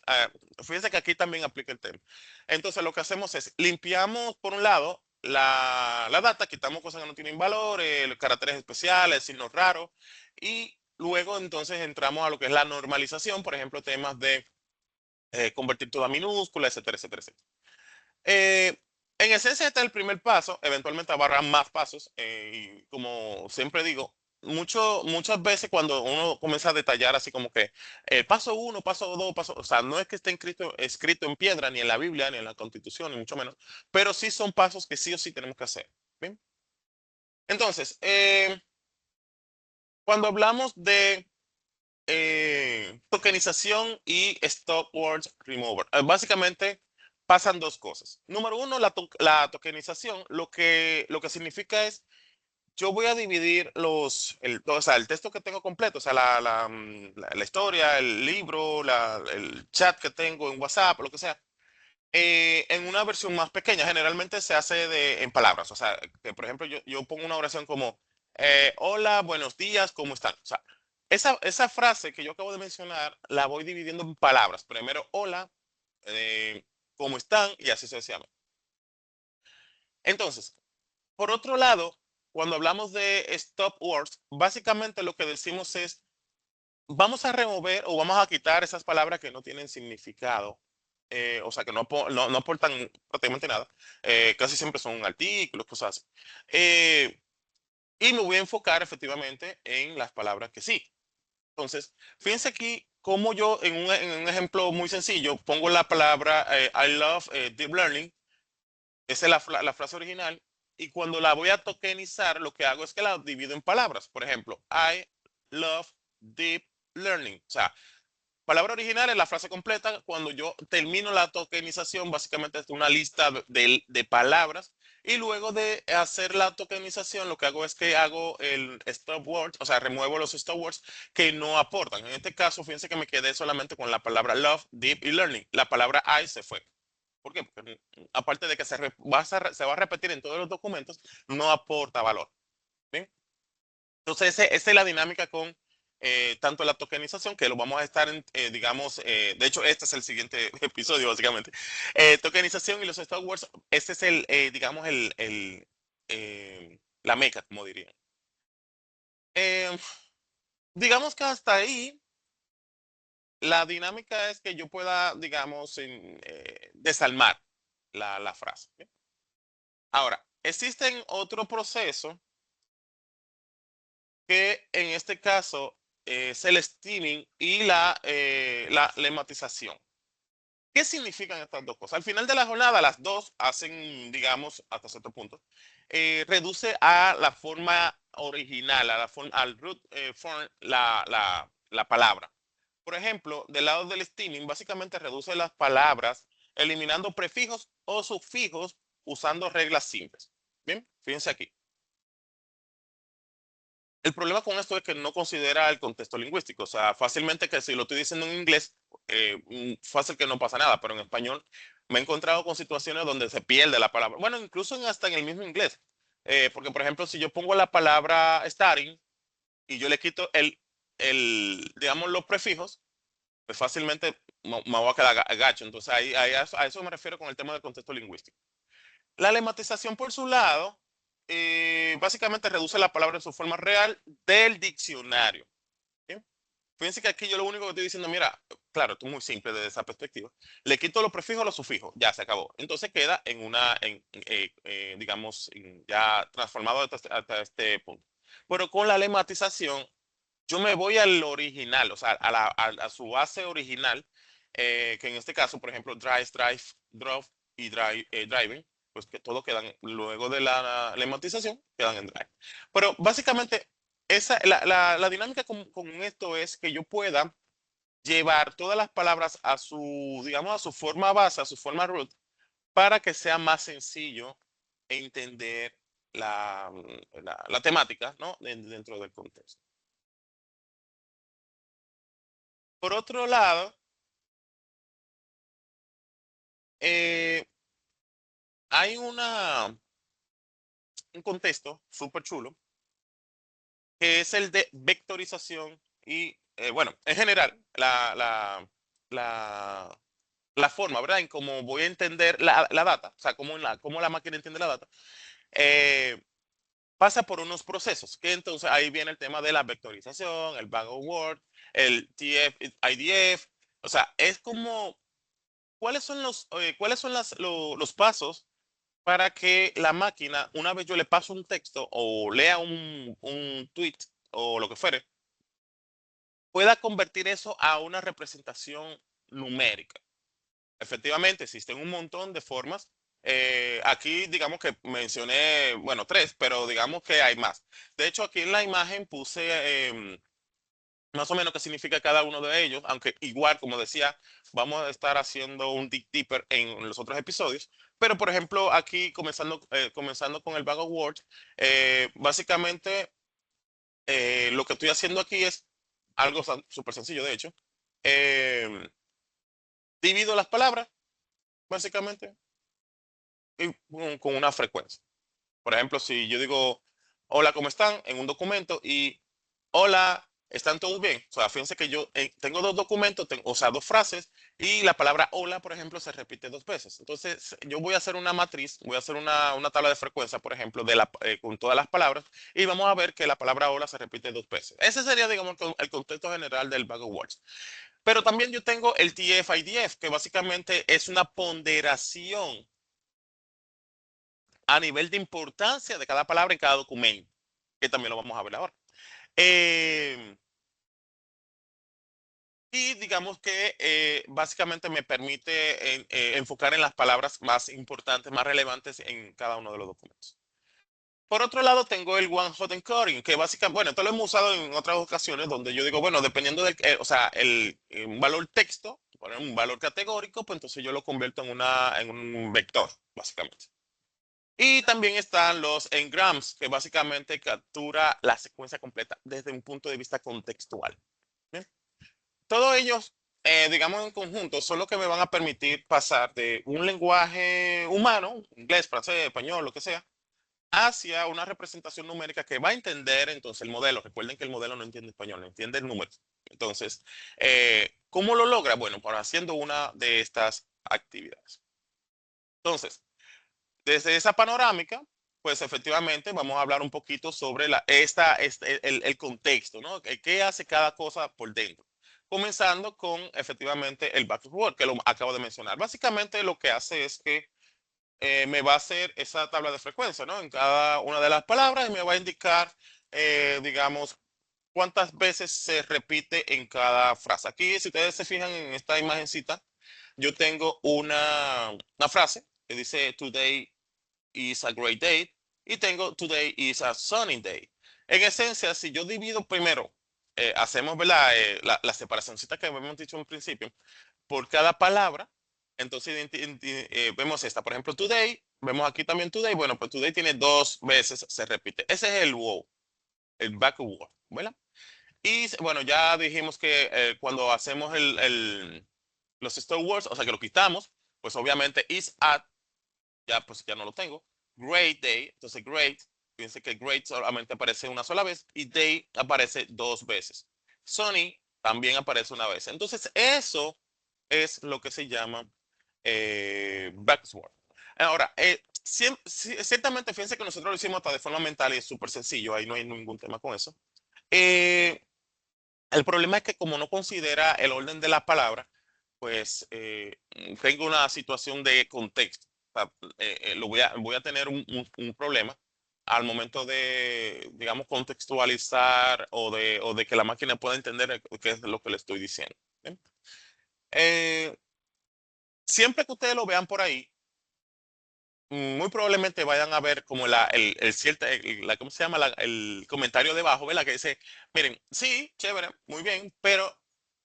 fíjense que aquí también aplica el tema. Entonces, lo que hacemos es limpiamos, por un lado, la data, quitamos cosas que no tienen valor, caracteres especiales, signos raros, y luego entonces entramos a lo que es la normalización, por ejemplo, temas de convertir todo a minúscula, etcétera, etcétera, etcétera. Eh, en esencia, este es el primer paso. Eventualmente habrá más pasos. Y como siempre digo, muchas veces cuando uno comienza a detallar así como que paso uno, paso dos, o sea, no es que esté escrito en piedra, ni en la Biblia, ni en la Constitución, ni mucho menos, pero sí son pasos que sí o sí tenemos que hacer. ¿Bien? Entonces, cuando hablamos de tokenización y stop words remover, básicamente pasan dos cosas. Número uno, la tokenización lo que significa es yo voy a dividir o sea, el texto que tengo completo, o sea, la historia, el libro, el chat que tengo en WhatsApp, lo que sea, en una versión más pequeña. Generalmente se hace en palabras. O sea, que por ejemplo yo pongo una oración como, hola, buenos días, ¿cómo están? O sea, esa frase que yo acabo de mencionar la voy dividiendo en palabras. Primero, hola, ¿cómo están? Y así sucesivamente. Entonces, por otro lado, cuando hablamos de stop words, básicamente lo que decimos es, vamos a remover o vamos a quitar esas palabras que no tienen significado, o sea, que no aportan prácticamente nada. Casi siempre son artículos, cosas así. Y me voy a enfocar efectivamente en las palabras que sí. Entonces, fíjense aquí cómo yo en un ejemplo muy sencillo pongo la palabra I love deep learning. Esa es la frase original. Y cuando la voy a tokenizar, lo que hago es que la divido en palabras. Por ejemplo, I love deep learning. O sea, palabra original es la frase completa. Cuando yo termino la tokenización, básicamente es una lista de palabras. Y luego de hacer la tokenización, lo que hago es que hago el stop words, o sea, remuevo los stop words que no aportan. En este caso, fíjense que me quedé solamente con la palabra love, deep y learning. La palabra I se fue. ¿Por qué? Porque aparte de que se va a repetir en todos los documentos, no aporta valor. ¿Bien? Entonces, esa es la dinámica con tanto la tokenización, que lo vamos a estar, digamos, de hecho, este es el siguiente episodio, básicamente. Tokenización y los stop words, este es digamos, la meca, como diría. Eh, digamos que hasta ahí, la dinámica es que yo pueda, digamos, desalmar la frase. ¿Bien? Ahora, existen otro proceso que en este caso es el steaming y la lematización. ¿Qué significan estas dos cosas? Al final de la jornada, las dos hacen, digamos, hasta cierto punto, reduce a la forma original, al root form, la palabra. Por ejemplo, del lado del steaming, básicamente reduce las palabras eliminando prefijos o sufijos usando reglas simples. Bien, fíjense aquí. El problema con esto es que no considera el contexto lingüístico. O sea, fácilmente que si lo estoy diciendo en inglés, fácil que no pasa nada, pero en español me he encontrado con situaciones donde se pierde la palabra. Bueno, incluso hasta en el mismo inglés. Porque, por ejemplo, si yo pongo la palabra starting y yo le quito digamos, los prefijos, pues fácilmente me voy a quedar gacho. Entonces, ahí a eso me refiero con el tema del contexto lingüístico. La lematización, por su lado, básicamente reduce la palabra en su forma real del diccionario. ¿Bien? Fíjense que aquí yo lo único que estoy diciendo, mira, claro, esto es muy simple desde esa perspectiva. Le quito los prefijos a los sufijos, ya se acabó. Entonces queda digamos, ya transformado hasta este punto. Pero con la lematización, yo me voy al original, o sea, a su base original, que en este caso, por ejemplo, drove y driving, pues que todo quedan, luego de la lematización, quedan en drive. Pero básicamente, la dinámica con esto es que yo pueda llevar todas las palabras a digamos, a su forma base, a su forma root, para que sea más sencillo entender la temática, ¿no? Dentro del contexto. Por otro lado, eh, hay un contexto súper chulo que es el de vectorización y, bueno, en general, la, la forma, ¿verdad? En cómo voy a entender la data, o sea, cómo la máquina entiende la data, eh, pasa por unos procesos, que entonces ahí viene el tema de la vectorización, el bag of word, el TF, IDF, o sea, es como, ¿cuáles son los pasos para que la máquina, una vez yo le paso un texto o lea un tweet o lo que fuere, pueda convertir eso a una representación numérica? Efectivamente, existen un montón de formas. Aquí digamos que mencioné, bueno, tres, pero digamos que hay más. De hecho, aquí en la imagen puse más o menos qué significa cada uno de ellos, aunque igual, como decía, vamos a estar haciendo un dig deeper en los otros episodios. Pero, por ejemplo, aquí comenzando con el Bag of Words, básicamente lo que estoy haciendo aquí es algo súper sencillo, de hecho. Eh, Divido las palabras, básicamente, y con una frecuencia. Por ejemplo, si yo digo, hola, ¿cómo están? En un documento y, hola, ¿están todos bien? O sea, fíjense que yo tengo dos documentos, o sea, dos frases, y la palabra hola, por ejemplo, se repite dos veces. Entonces, yo voy a hacer una matriz, voy a hacer una tabla de frecuencia, por ejemplo, con todas las palabras, y vamos a ver que la palabra hola se repite dos veces. Ese sería, digamos, el contexto general del Bag of Words. Pero también yo tengo el TF-IDF, que básicamente es una ponderación a nivel de importancia de cada palabra en cada documento, que también lo vamos a ver ahora. Eh, y digamos que básicamente me permite enfocar en las palabras más importantes, más relevantes en cada uno de los documentos. Por otro lado, tengo el One Hot Encoding, que básicamente, bueno, esto lo hemos usado en otras ocasiones donde yo digo, bueno, dependiendo del, o sea, un valor texto, poner un valor categórico, pues entonces yo lo convierto en un vector, básicamente. Y también están los engrams, que básicamente captura la secuencia completa desde un punto de vista contextual. ¿Bien? Todos ellos, digamos en conjunto, son los que me van a permitir pasar de un lenguaje humano, inglés, francés, español, lo que sea, hacia una representación numérica que va a entender entonces el modelo. Recuerden que el modelo no entiende español, no entiende el número. Entonces, ¿cómo lo logra? Bueno, por haciendo una de estas actividades. Entonces, desde esa panorámica, pues efectivamente vamos a hablar un poquito sobre el contexto, ¿no? ¿Qué hace cada cosa por dentro? Comenzando con efectivamente el backward, que lo acabo de mencionar. Básicamente lo que hace es que me va a hacer esa tabla de frecuencia, ¿no? En cada una de las palabras y me va a indicar, digamos, cuántas veces se repite en cada frase. Aquí, si ustedes se fijan en esta imagencita, yo tengo una frase que dice Today is a great day y tengo today is a sunny day. En esencia, si yo divido primero, hacemos ¿verdad? La separacióncita que habíamos dicho en principio, por cada palabra, entonces vemos esta, por ejemplo, today, vemos aquí también today, bueno, pues today tiene dos veces, se repite. Ese es el wow, el backward, ¿verdad? Y bueno, ya dijimos que cuando hacemos los store words, o sea que lo quitamos, pues obviamente is at ya pues ya no lo tengo. Great day, entonces great, fíjense que great solamente aparece una sola vez y day aparece dos veces. Sunny también aparece una vez. Entonces eso es lo que se llama backward. Ahora, ciertamente fíjense que nosotros lo hicimos hasta de forma mental y es súper sencillo, ahí no hay ningún tema con eso. Eh, el problema es que como no considera el orden de las palabras, pues tengo una situación de contexto. O sea, voy a tener un problema al momento de, digamos, contextualizar o de que la máquina pueda entender qué es lo que le estoy diciendo. ¿Bien? Eh, Siempre que ustedes lo vean por ahí, muy probablemente vayan a ver como ¿cómo se llama? El comentario debajo, ¿verdad? Que dice, miren, sí, chévere, muy bien, pero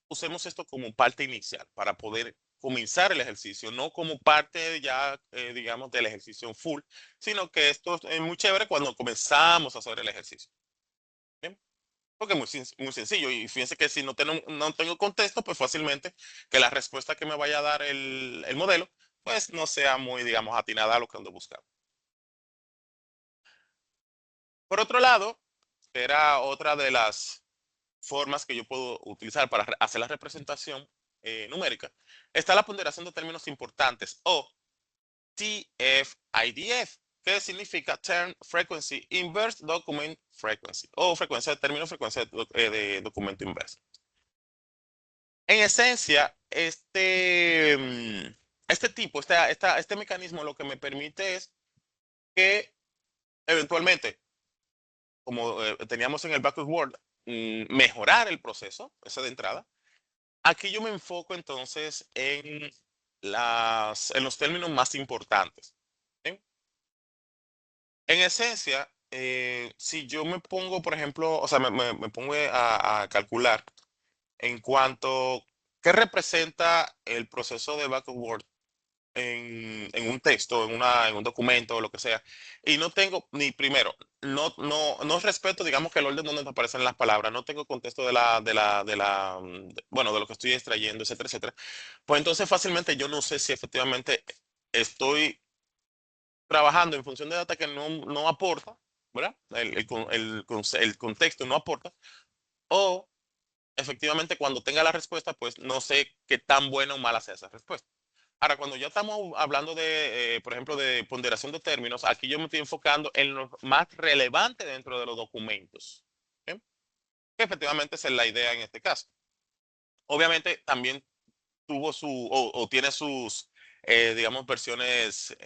usemos esto como parte inicial para poder comenzar el ejercicio, no como parte ya, digamos, del ejercicio full, sino que esto es muy chévere cuando comenzamos a hacer el ejercicio. ¿Bien? Porque es muy sencillo y fíjense que si no tengo contexto, pues fácilmente que la respuesta que me vaya a dar el modelo, pues no sea muy, digamos, atinada a lo que ando buscando. Por otro lado, era otra de las formas que yo puedo utilizar para hacer la representación numérica. Está la ponderación de términos importantes o TF-IDF, que significa Term Frequency Inverse Document Frequency o frecuencia de término, frecuencia de documento inverso. En esencia, este tipo, este mecanismo lo que me permite es que eventualmente como teníamos en el Backward World, mejorar el proceso, esa de entrada. Aquí yo me enfoco entonces en los términos más importantes. En esencia, si yo me pongo, por ejemplo, o sea, me pongo a calcular en cuanto, ¿qué representa el proceso de backward en un texto, en un documento o lo que sea? Y no tengo, ni primero, no respeto, digamos que el orden donde aparecen las palabras, no tengo contexto bueno, de lo que estoy extrayendo, etcétera, etcétera. Pues entonces fácilmente yo no sé si efectivamente estoy trabajando en función de data que no aporta, ¿verdad? El contexto no aporta, o efectivamente cuando tenga la respuesta, pues no sé qué tan buena o mala sea esa respuesta. Ahora, cuando ya estamos hablando de, por ejemplo, de ponderación de términos, aquí yo me estoy enfocando en lo más relevante dentro de los documentos, ¿ok? Que efectivamente esa es la idea en este caso. Obviamente también tuvo o tiene sus, digamos, versiones,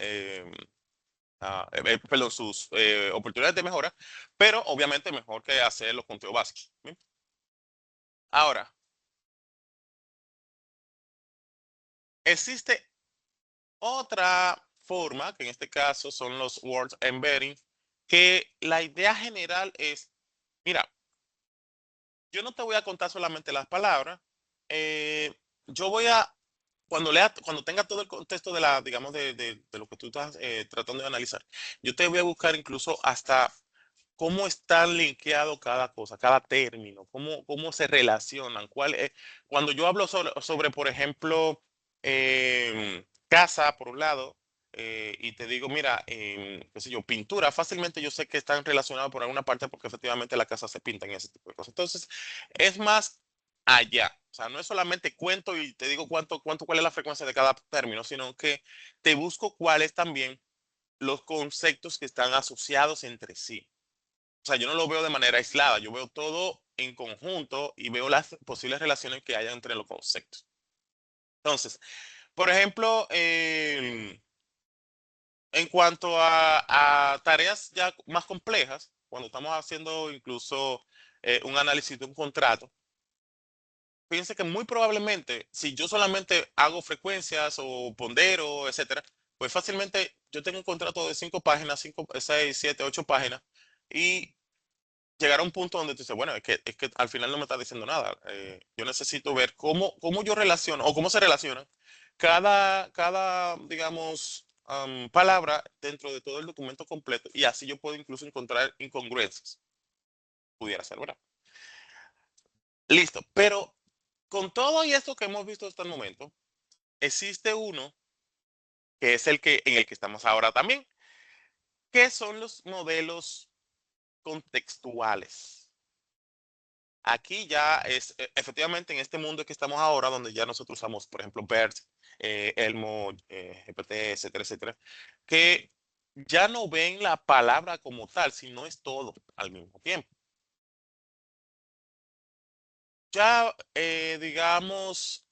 perdón, sus oportunidades de mejora, pero obviamente mejor que hacer los conteos básicos. ¿Bien? Ahora, existe otra forma, que en este caso son los words embedding, que la idea general es, mira, yo no te voy a contar solamente las palabras, yo voy a, cuando tenga todo el contexto de la, digamos, de lo que tú estás tratando de analizar, yo te voy a buscar incluso hasta cómo están linkeado cada cosa, cada término, cómo se relacionan. Cuando yo hablo sobre, por ejemplo, casa por un lado, y te digo, mira, qué sé yo, pintura, fácilmente yo sé que están relacionados por alguna parte porque efectivamente la casa se pinta en ese tipo de cosas. Entonces, es más allá. O sea, no es solamente cuento y te digo cuál es la frecuencia de cada término, sino que te busco cuáles también los conceptos que están asociados entre sí. O sea, yo no lo veo de manera aislada, yo veo todo en conjunto y veo las posibles relaciones que haya entre los conceptos. Entonces, por ejemplo, en cuanto a tareas ya más complejas, cuando estamos haciendo incluso un análisis de un contrato, fíjense que muy probablemente, si yo solamente hago frecuencias o pondero, etcétera, pues fácilmente yo tengo un contrato de 5 páginas, 5, 6, 7, 8 páginas, y llegar a un punto donde tú dices, bueno, es que al final no me está diciendo nada. Yo necesito ver cómo yo relaciono o cómo se relacionan cada digamos, palabra dentro de todo el documento completo, y así yo puedo incluso encontrar incongruencias. Pudiera ser, ¿verdad? Listo. Pero con todo y esto que hemos visto hasta el momento, existe uno que es en el que estamos ahora también, que son los modelos contextuales. Aquí ya es, efectivamente, en este mundo que estamos ahora, donde ya nosotros usamos, por ejemplo, BERT, Elmo, GPT, etcétera, etcétera, que ya no ven la palabra como tal, sino es todo al mismo tiempo. Ya, digamos,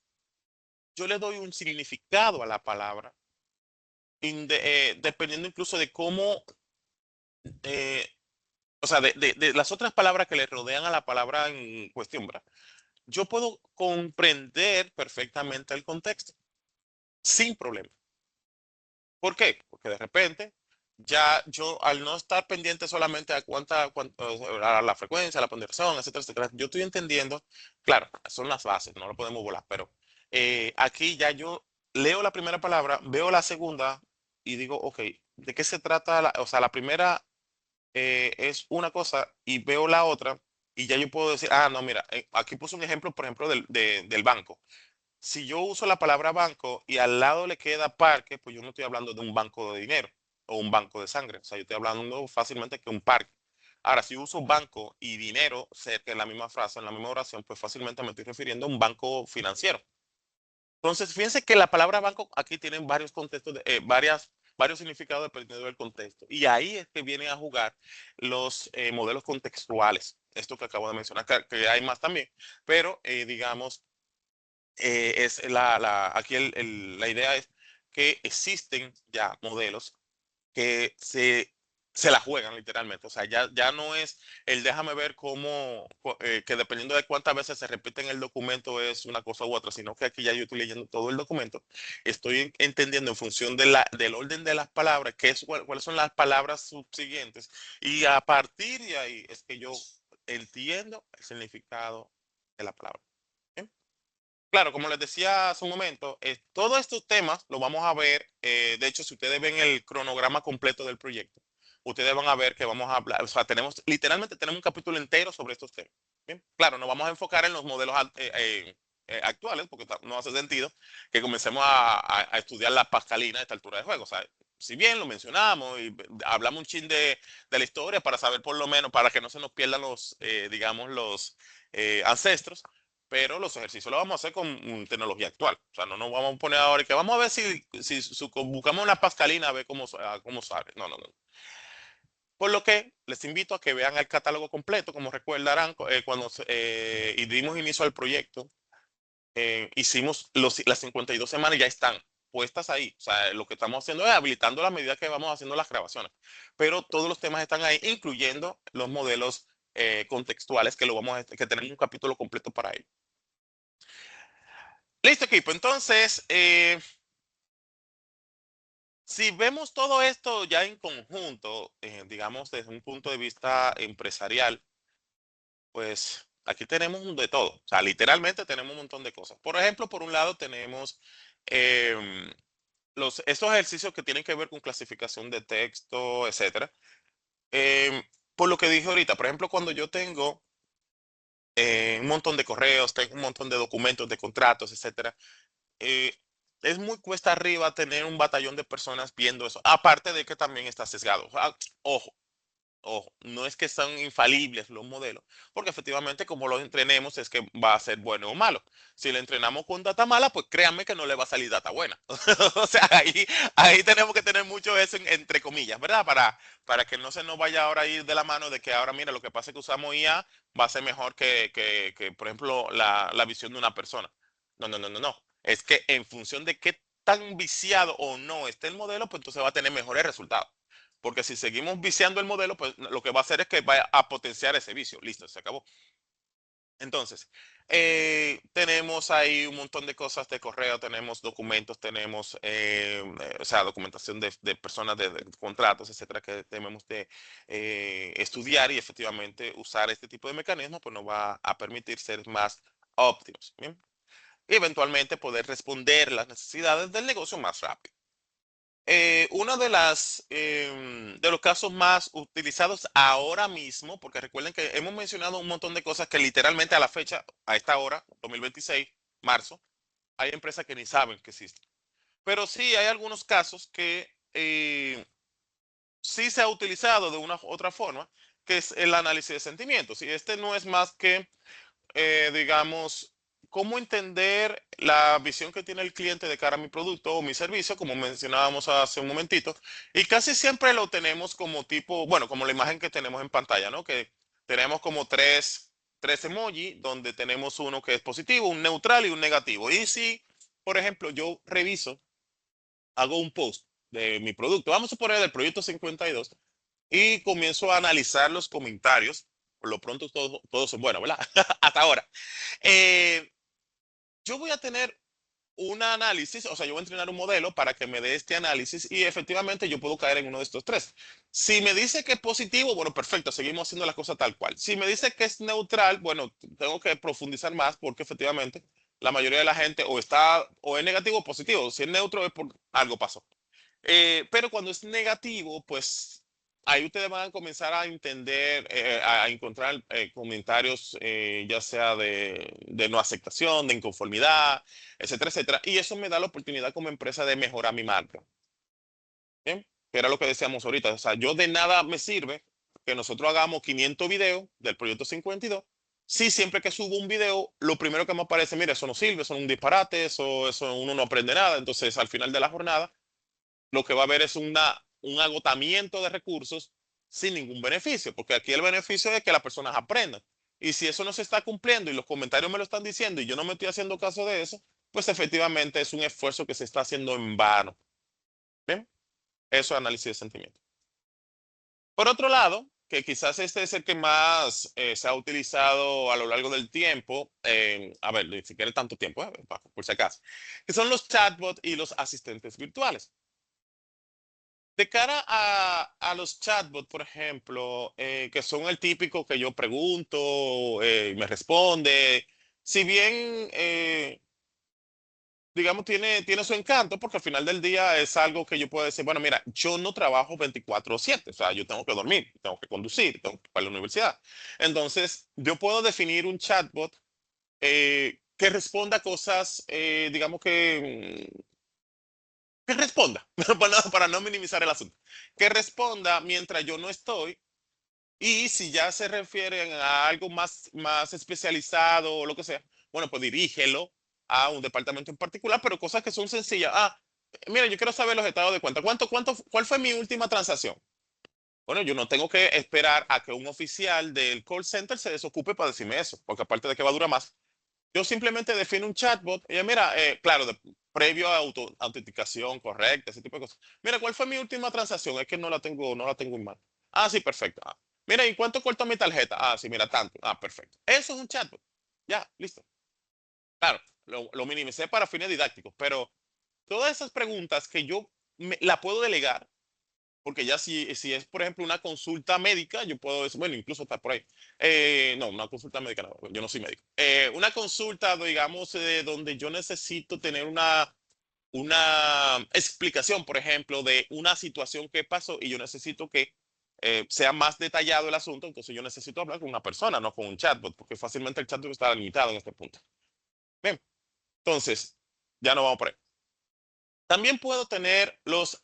yo le doy un significado a la palabra, dependiendo incluso de cómo, eh, o sea, de las otras palabras que le rodean a la palabra en cuestión, ¿verdad? Yo puedo comprender perfectamente el contexto sin problema. ¿Por qué? Porque de repente ya yo al no estar pendiente solamente a a la frecuencia, la ponderación, etcétera, etcétera, yo estoy entendiendo, claro, son las bases, no lo podemos volar, pero aquí ya yo leo la primera palabra, veo la segunda y digo, ok, ¿de qué se trata? O sea, la primera es una cosa y veo la otra y ya yo puedo decir, ah, no, mira, aquí puse un ejemplo, por ejemplo, del banco. Si yo uso la palabra banco y al lado le queda parque, pues yo no estoy hablando de un banco de dinero o un banco de sangre. O sea, yo estoy hablando fácilmente que un parque. Ahora, si uso banco y dinero cerca en la misma frase, en la misma oración, pues fácilmente me estoy refiriendo a un banco financiero. Entonces, fíjense que la palabra banco aquí tiene varios contextos, varios significados dependiendo del contexto. Y ahí es que vienen a jugar los modelos contextuales. Esto que acabo de mencionar, que hay más también, pero digamos, es aquí la idea es que existen ya modelos que se se la juegan literalmente. O sea, ya no es el déjame ver que dependiendo de cuántas veces se repite en el documento es una cosa u otra, sino que aquí ya yo estoy leyendo todo el documento, estoy entendiendo en función del orden de las palabras, cuáles son las palabras subsiguientes, y a partir de ahí es que yo entiendo el significado de la palabra. ¿Bien? Claro, como les decía hace un momento, todos estos temas los vamos a ver. De hecho, si ustedes ven el cronograma completo del proyecto, ustedes van a ver que vamos a hablar, o sea, literalmente tenemos un capítulo entero sobre estos temas. Bien, claro, nos vamos a enfocar en los modelos actuales, porque no hace sentido que comencemos a estudiar la pascalina a esta altura de juego. O sea, si bien lo mencionamos y hablamos un chin de la historia para saber por lo menos, para que no se nos pierdan digamos, los ancestros, pero los ejercicios los vamos a hacer con tecnología actual. O sea, no nos vamos a poner ahora y que vamos a ver si buscamos una pascalina a ver cómo sale. No, no, no. Por lo que les invito a que vean el catálogo completo. Como recordarán, cuando y dimos inicio al proyecto, hicimos las 52 semanas, ya están puestas ahí. O sea, lo que estamos haciendo es habilitando la medida que vamos haciendo las grabaciones. Pero todos los temas están ahí, incluyendo los modelos contextuales que tenemos un capítulo completo para ello. Listo, equipo. Entonces, si vemos todo esto ya en conjunto, digamos desde un punto de vista empresarial, pues aquí tenemos de todo. O sea, literalmente tenemos un montón de cosas. Por ejemplo, por un lado tenemos em, estos ejercicios que tienen que ver con clasificación de texto, etcétera. Em, por lo que dije ahorita, por ejemplo, cuando yo tengo un montón de correos, tengo un montón de documentos, de contratos, etcétera, eh, es muy cuesta arriba tener un batallón de personas viendo eso. Aparte de que también está sesgado. Ojo, ojo, no es que son infalibles los modelos, porque efectivamente como los entrenemos es que va a ser bueno o malo. Si le entrenamos con data mala, pues créanme que no le va a salir data buena. O sea, ahí tenemos que tener mucho eso entre comillas, ¿verdad? Para que no se nos vaya ahora a ir de la mano de que ahora, mira, lo que pasa es que usamos IA va a ser mejor que por ejemplo, la visión de una persona. No, no, no, no, no. Es que en función de qué tan viciado o no esté el modelo, pues entonces va a tener mejores resultados. Porque si seguimos viciando el modelo, pues lo que va a hacer es que va a potenciar ese vicio. Listo, se acabó. Entonces, tenemos ahí un montón de cosas de correo, tenemos documentos, tenemos, o sea, documentación de personas, de contratos, etcétera, que tenemos de estudiar y efectivamente usar este tipo de mecanismos, pues nos va a permitir ser más óptimos, ¿bien? Y eventualmente poder responder las necesidades del negocio más rápido. Uno de los casos más utilizados ahora mismo, porque recuerden que hemos mencionado un montón de cosas que literalmente a la fecha, a esta hora, 2026, marzo, hay empresas que ni saben que existen. Pero sí hay algunos casos que sí se ha utilizado de una u otra forma, que es el análisis de sentimientos. Y este no es más que digamos, cómo entender la visión que tiene el cliente de cara a mi producto o mi servicio, como mencionábamos hace un momentito, y casi siempre lo tenemos como tipo, bueno, como la imagen que tenemos en pantalla, ¿no? Que tenemos como tres emoji, donde tenemos uno que es positivo, un neutral y un negativo. Y si, por ejemplo, yo reviso, hago un post de mi producto, vamos a poner el proyecto 52, y comienzo a analizar los comentarios. Por lo pronto todos son buenos, ¿verdad? Hasta ahora. Eh, yo voy a tener un análisis, o sea, yo voy a entrenar un modelo para que me dé este análisis y efectivamente yo puedo caer en uno de estos tres. Si me dice que es positivo, bueno, perfecto, seguimos haciendo la cosa tal cual. Si me dice que es neutral, bueno, tengo que profundizar más porque efectivamente la mayoría de la gente o es negativo o positivo. Si es neutro es por algo pasó. Pero cuando es negativo, pues ahí ustedes van a comenzar a entender, a encontrar comentarios, ya sea de no aceptación, de inconformidad, etcétera, etcétera. Y eso me da la oportunidad como empresa de mejorar mi marca. ¿Bien? Que era lo que decíamos ahorita. O sea, yo de nada me sirve que nosotros hagamos 500 videos del proyecto 52. Si siempre que subo un video, lo primero que me aparece, mira, eso no sirve, eso es un disparate, eso uno no aprende nada. Entonces, al final de la jornada, lo que va a haber es un agotamiento de recursos sin ningún beneficio, porque aquí el beneficio es que las personas aprendan. Y si eso no se está cumpliendo y los comentarios me lo están diciendo y yo no me estoy haciendo caso de eso, pues efectivamente es un esfuerzo que se está haciendo en vano. ¿Bien? Eso es análisis de sentimiento. Por otro lado, que quizás este es el que más se ha utilizado a lo largo del tiempo, a ver, ni siquiera tanto tiempo, por si acaso, que son los chatbots y los asistentes virtuales. De cara a los chatbots, por ejemplo, que son el típico que yo pregunto y me responde, si bien, digamos, tiene su encanto, porque al final del día es algo que yo puedo decir, bueno, mira, yo no trabajo 24/7, o sea, yo tengo que dormir, tengo que conducir, tengo que ir a la universidad. Entonces, yo puedo definir un chatbot que responda cosas, digamos que responda, para no minimizar el asunto, que responda mientras yo no estoy. Y si ya se refieren a algo más especializado o lo que sea, bueno, pues dirígelo a un departamento en particular, pero cosas que son sencillas. Mira, yo quiero saber los estados de cuenta. ¿Cuál fue mi última transacción? Bueno, yo no tengo que esperar a que un oficial del call center se desocupe para decirme eso, porque aparte de que va a durar más, yo simplemente defino un chatbot y mira, claro, previo a autenticación correcta, ese tipo de cosas. Mira, ¿cuál fue mi última transacción? Es que no la tengo en mano. Sí, perfecto. Mira, ¿y cuánto cortó mi tarjeta? Sí, mira, tanto. Perfecto. Eso es un chatbot. Ya, listo. Claro, lo minimicé para fines didácticos, pero todas esas preguntas que yo la puedo delegar, porque ya si es, por ejemplo, una consulta médica, yo puedo decir, bueno, incluso está por ahí. No, una consulta médica no, yo no soy médico. Una consulta, digamos, donde yo necesito tener una explicación, por ejemplo, de una situación que pasó y yo necesito que sea más detallado el asunto, entonces yo necesito hablar con una persona, no con un chatbot, porque fácilmente el chatbot está limitado en este punto. Bien, entonces, ya no vamos por ahí. También puedo tener los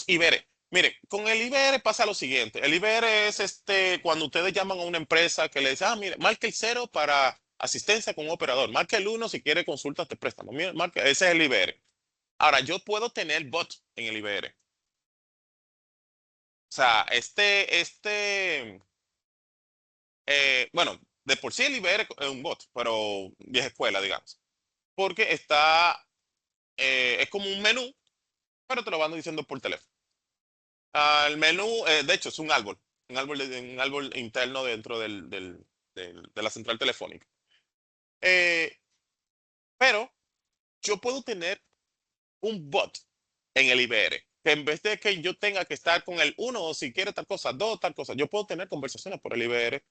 IBR. Mire, con el IBR pasa lo siguiente. El IBR es cuando ustedes llaman a una empresa que le dice, mire, marque el cero para asistencia con un operador, marque el uno si quiere consultas de préstamo. Mire, ese es el IBR. Ahora, yo puedo tener bot en el IBR. O sea, bueno, de por sí el IBR es un bot, pero vieja escuela, digamos. Porque es como un menú, pero te lo van diciendo por teléfono. El menú, de hecho, es un árbol interno dentro de la central telefónica. Eh, pero yo puedo tener un bot en el IBR, que en vez de que yo tenga que estar con el uno o si quiere tal cosa, dos tal cosa, yo puedo tener conversaciones por el IBR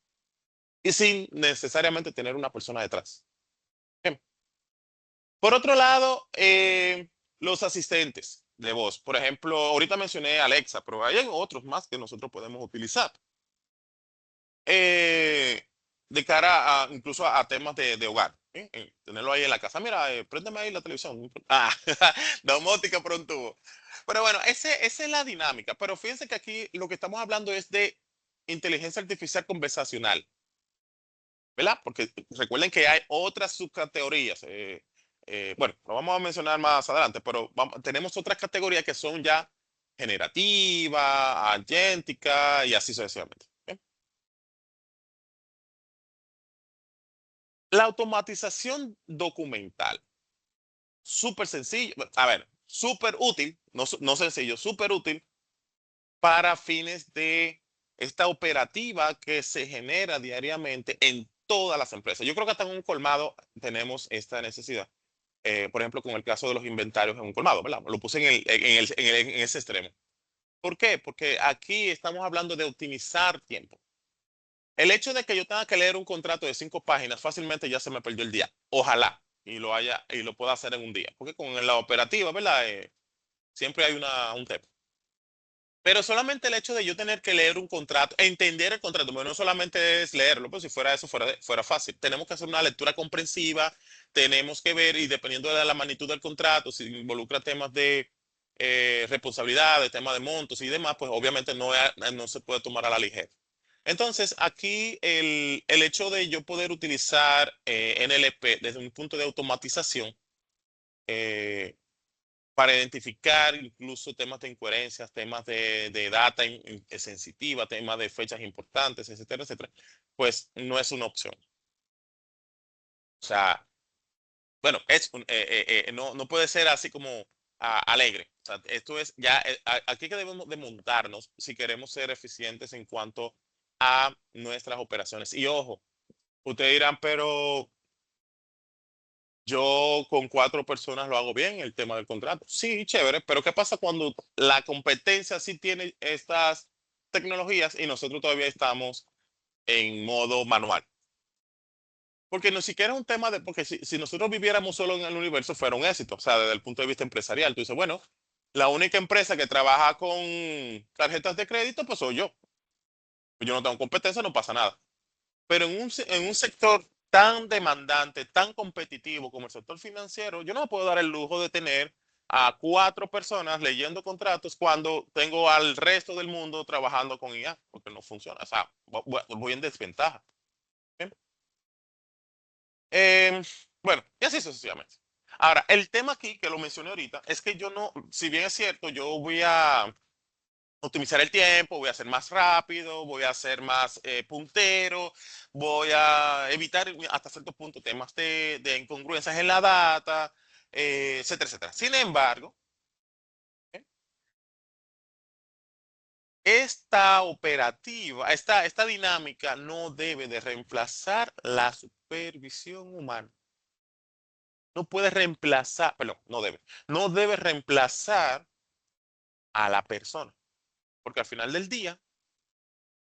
y sin necesariamente tener una persona detrás. Bien. Por otro lado, los asistentes de voz. Por ejemplo, ahorita mencioné Alexa, pero hay otros más que nosotros podemos utilizar. eh, de cara incluso a temas de hogar. Tenerlo ahí en la casa. Mira, préndeme ahí la televisión. Domótica pronto. Pero bueno, esa es la dinámica. Pero fíjense que aquí lo que estamos hablando es de inteligencia artificial conversacional, ¿verdad? Porque recuerden que hay otras subcategorías. Bueno, lo vamos a mencionar más adelante, pero tenemos otras categorías que son ya generativa, agéntica y así sucesivamente. ¿Bien? La automatización documental, súper sencillo, a ver, súper útil, no sencillo, súper útil para fines de esta operativa que se genera diariamente en todas las empresas. Yo creo que hasta en un colmado tenemos esta necesidad. Por ejemplo, con el caso de los inventarios en un colmado, ¿verdad? Lo puse en ese extremo. ¿Por qué? Porque aquí estamos hablando de optimizar tiempo. El hecho de que yo tenga que leer un contrato de 5 páginas, fácilmente ya se me perdió el día. Ojalá y lo pueda hacer en un día. Porque con la operativa, ¿verdad? Siempre hay un tema. Pero solamente el hecho de yo tener que leer un contrato, entender el contrato, bueno, no solamente es leerlo, pues si fuera eso, fuera fácil. Tenemos que hacer una lectura comprensiva, tenemos que ver, y dependiendo de la magnitud del contrato, si involucra temas de responsabilidades, temas de montos y demás, pues obviamente no se puede tomar a la ligera. Entonces, aquí el hecho de yo poder utilizar NLP desde un punto de automatización, eh, para identificar incluso temas de incoherencias, temas de data sensitiva, temas de fechas importantes, etcétera, etcétera, pues no es una opción. O sea, bueno, no puede ser así como alegre. O sea, esto es ya, aquí que debemos de montarnos si queremos ser eficientes en cuanto a nuestras operaciones. Y ojo, ustedes dirán, pero yo con 4 personas lo hago bien, el tema del contrato. Sí, chévere, pero ¿qué pasa cuando la competencia sí tiene estas tecnologías y nosotros todavía estamos en modo manual? Porque ni siquiera es un tema de, porque si nosotros viviéramos solo en el universo fuera un éxito, o sea, desde el punto de vista empresarial. Tú dices, bueno, la única empresa que trabaja con tarjetas de crédito, pues soy yo. Pues yo no tengo competencia, no pasa nada. Pero en un sector tan demandante, tan competitivo como el sector financiero, yo no me puedo dar el lujo de tener a 4 personas leyendo contratos cuando tengo al resto del mundo trabajando con IA, porque no funciona. O sea, voy en desventaja. ¿Bien? Em, bueno, y así sucesivamente. Ahora, el tema aquí, que lo mencioné ahorita, es que yo no, si bien es cierto, yo voy a optimizar el tiempo, voy a ser más rápido, voy a ser más puntero, voy a evitar hasta cierto punto temas de incongruencias en la data, etcétera, etcétera. Sin embargo, ¿eh? Esta operativa, esta dinámica no debe de reemplazar la supervisión humana. No puede reemplazar, perdón, no debe reemplazar a la persona, porque al final del día,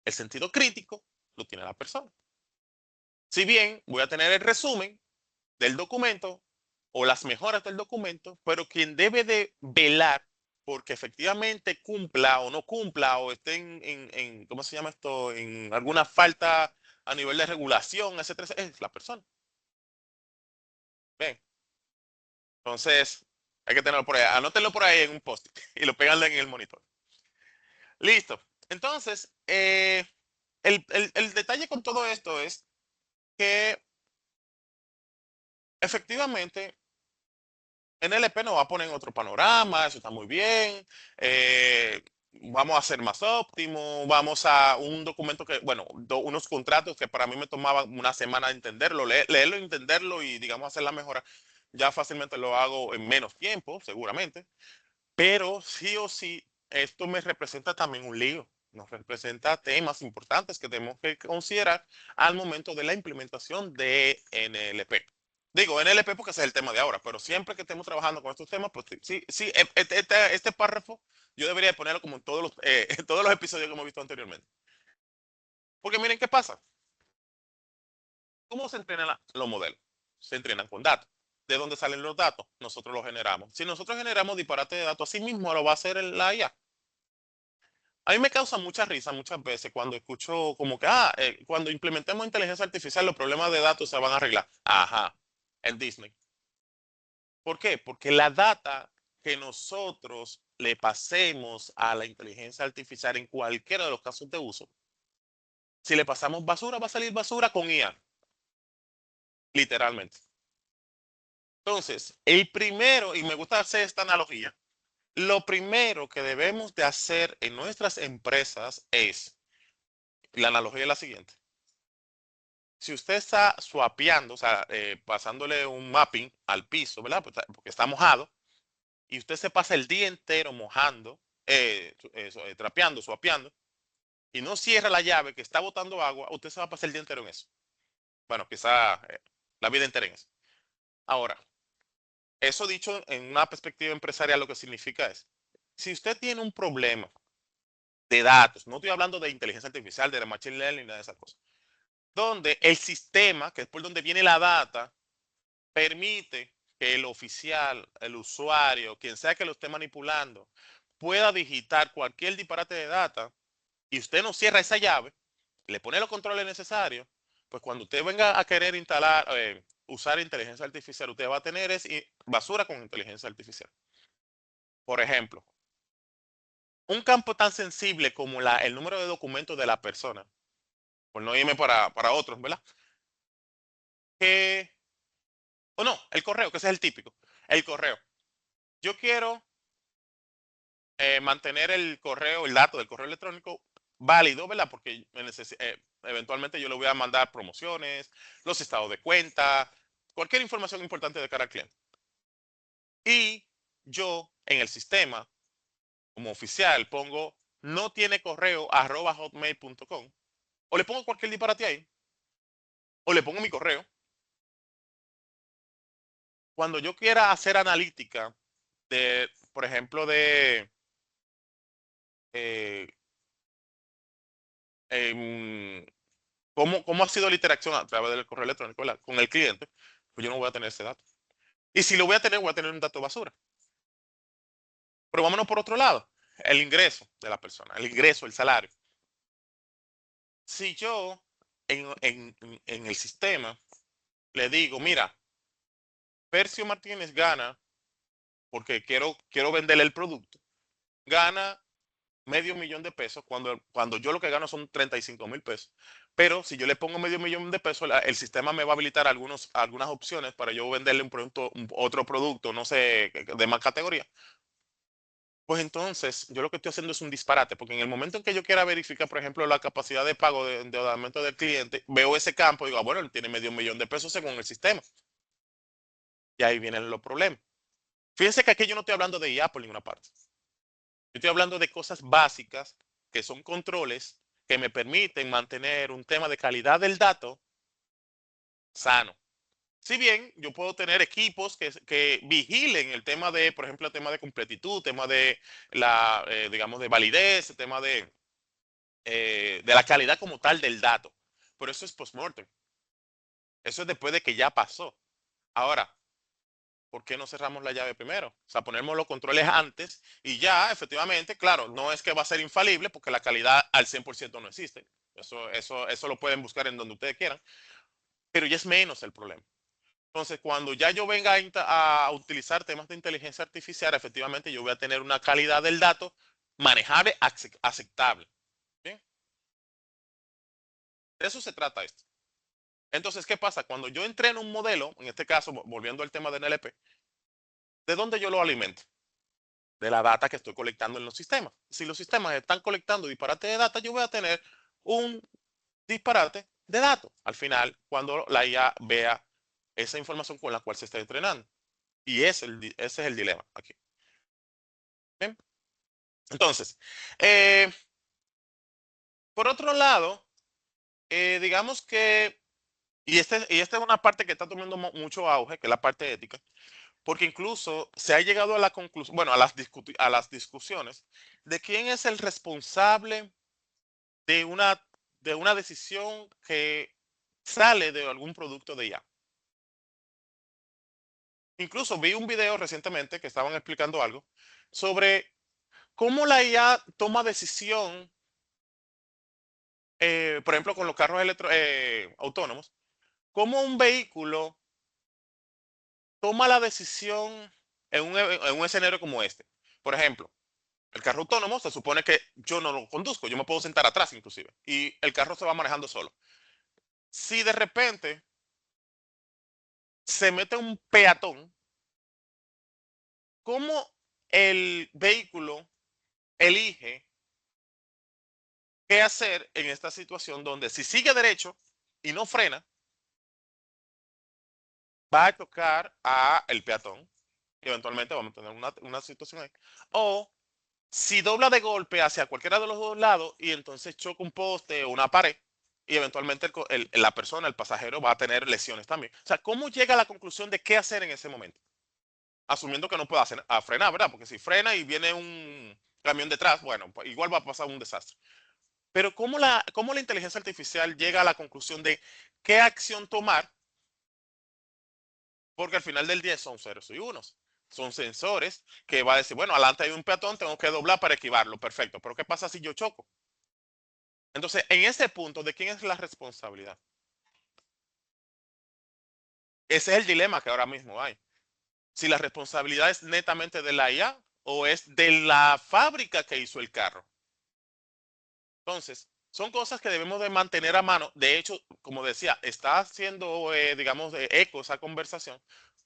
el sentido crítico lo tiene la persona. Si bien voy a tener el resumen del documento o las mejoras del documento, pero quien debe de velar porque efectivamente cumpla o no cumpla o esté ¿cómo se llama esto? En alguna falta a nivel de regulación, etcétera, es la persona. Bien, entonces hay que tenerlo por ahí, anótenlo por ahí en un post y lo pegan en el monitor. Listo. Entonces, el detalle con todo esto es que efectivamente NLP nos va a poner en otro panorama, eso está muy bien. Vamos a ser más óptimos, vamos a un documento que, bueno, unos contratos que para mí me tomaban una semana entenderlo, leerlo, entenderlo y, digamos, hacer la mejora. Ya fácilmente lo hago en menos tiempo, seguramente. Pero sí o sí, esto me representa también un lío. Nos representa temas importantes que tenemos que considerar al momento de la implementación de NLP. Digo NLP porque ese es el tema de ahora, pero siempre que estemos trabajando con estos temas, pues sí, sí, este párrafo yo debería ponerlo como en todos en todos los episodios que hemos visto anteriormente. Porque miren qué pasa. ¿Cómo se entrenan los modelos? Se entrenan con datos. ¿De dónde salen los datos? Nosotros los generamos. Si nosotros generamos disparate de datos, así mismo lo va a hacer la IA. A mí me causa mucha risa muchas veces cuando escucho como que, cuando implementemos inteligencia artificial, los problemas de datos se van a arreglar. Ajá, en Disney. ¿Por qué? Porque la data que nosotros le pasemos a la inteligencia artificial en cualquiera de los casos de uso, si le pasamos basura, va a salir basura con IA, literalmente. Entonces, el primero, y me gusta hacer esta analogía, lo primero que debemos de hacer en nuestras empresas es, la analogía es la siguiente. Si usted está swapeando, o sea, pasándole un mapping al piso, ¿verdad? Porque está mojado, y usted se pasa el día entero mojando, trapeando, swapeando, y no cierra la llave que está botando agua, usted se va a pasar el día entero en eso. Bueno, quizá la vida entera en eso. Ahora, eso dicho en una perspectiva empresarial, lo que significa es, si usted tiene un problema de datos, no estoy hablando de inteligencia artificial, de la machine learning, nada de esas cosas, donde el sistema, que es por donde viene la data, permite que el oficial, el usuario, quien sea que lo esté manipulando, pueda digitar cualquier disparate de data y usted no cierra esa llave, le pone los controles necesarios, pues cuando usted venga a querer instalar, usar inteligencia artificial, usted va a tener basura con inteligencia artificial. Por ejemplo, un campo tan sensible como el número de documentos de la persona, por no irme para otros, ¿verdad? Que, o no, el correo, que ese es el típico. El correo. Yo quiero mantener el correo, el dato del correo electrónico válido, ¿verdad? Porque eventualmente yo le voy a mandar promociones, los estados de cuenta, cualquier información importante de cara al cliente. Y yo en el sistema, como oficial, pongo no tiene correo @hotmail.com, o le pongo cualquier disparate ahí, o le pongo mi correo. Cuando yo quiera hacer analítica de, por ejemplo, de eh, em, cómo ha sido la interacción a través del correo electrónico, ¿verdad?, con el cliente, pues yo no voy a tener ese dato. Y si lo voy a tener un dato basura. Pero vámonos por otro lado, el ingreso de la persona, el ingreso, el salario. Si yo en el sistema le digo, mira, Percio Martínez gana, porque quiero venderle el producto, gana medio millón de pesos cuando yo lo que gano son 35,000 pesos. Pero si yo le pongo medio millón de pesos, el sistema me va a habilitar algunas opciones para yo venderle otro producto, no sé, de más categoría. Pues entonces, yo lo que estoy haciendo es un disparate, porque en el momento en que yo quiera verificar, por ejemplo, la capacidad de pago de endeudamiento del cliente, veo ese campo y digo, bueno, él tiene medio millón de pesos según el sistema. Y ahí vienen los problemas. Fíjense que aquí yo no estoy hablando de IA por ninguna parte. Yo estoy hablando de cosas básicas que son controles que me permiten mantener un tema de calidad del dato sano. Si bien yo puedo tener equipos que vigilen el tema de, por ejemplo, el tema de completitud, tema de digamos, de validez, el tema de la calidad como tal del dato. Pero eso es post-mortem. Eso es después de que ya pasó. Ahora, ¿por qué no cerramos la llave primero? O sea, ponemos los controles antes y ya, efectivamente, claro, no es que va a ser infalible porque la calidad al 100% no existe. Eso lo pueden buscar en donde ustedes quieran, pero ya es menos el problema. Entonces, cuando ya yo venga a utilizar temas de inteligencia artificial, efectivamente yo voy a tener una calidad del dato manejable, aceptable. ¿Bien? De eso se trata esto. Entonces, ¿qué pasa? Cuando yo entreno un modelo, en este caso, volviendo al tema de NLP, ¿de dónde yo lo alimento? De la data que estoy colectando en los sistemas. Si los sistemas están colectando disparate de data, yo voy a tener un disparate de datos al final cuando la IA vea esa información con la cual se está entrenando. Y ese es el dilema aquí. ¿Bien? Entonces, eh, por otro lado, digamos que, y esta es una parte que está tomando mucho auge, que es la parte ética, porque incluso se ha llegado a la conclusión, bueno, a las discusiones de quién es el responsable de una, de una decisión que sale de algún producto de IA. Incluso vi un video recientemente que estaban explicando algo sobre cómo la IA toma decisión, por ejemplo, con los carros autónomos, cómo un vehículo toma la decisión en un escenario como este. Por ejemplo, el carro autónomo se supone que yo no lo conduzco, yo me puedo sentar atrás inclusive, y el carro se va manejando solo. Si de repente se mete un peatón, ¿cómo el vehículo elige qué hacer en esta situación donde si sigue derecho y no frena, va a chocar a el peatón y eventualmente vamos a tener una situación ahí? O si dobla de golpe hacia cualquiera de los dos lados y entonces choca un poste o una pared y eventualmente la persona, el pasajero, va a tener lesiones también. O sea, ¿cómo llega a la conclusión de qué hacer en ese momento? Asumiendo que no pueda frenar, ¿verdad? Porque si frena y viene un camión detrás, bueno, pues igual va a pasar un desastre. Pero ¿cómo la inteligencia artificial llega a la conclusión de qué acción tomar? Porque al final del día son ceros y unos. Son sensores que va a decir, bueno, adelante hay un peatón, tengo que doblar para esquivarlo, perfecto. Pero ¿qué pasa si yo choco? Entonces, en ese punto, ¿de quién es la responsabilidad? Ese es el dilema que ahora mismo hay. Si la responsabilidad es netamente de la IA o es de la fábrica que hizo el carro. Entonces, son cosas que debemos de mantener a mano. De hecho, como decía, está haciendo, digamos, eco esa conversación,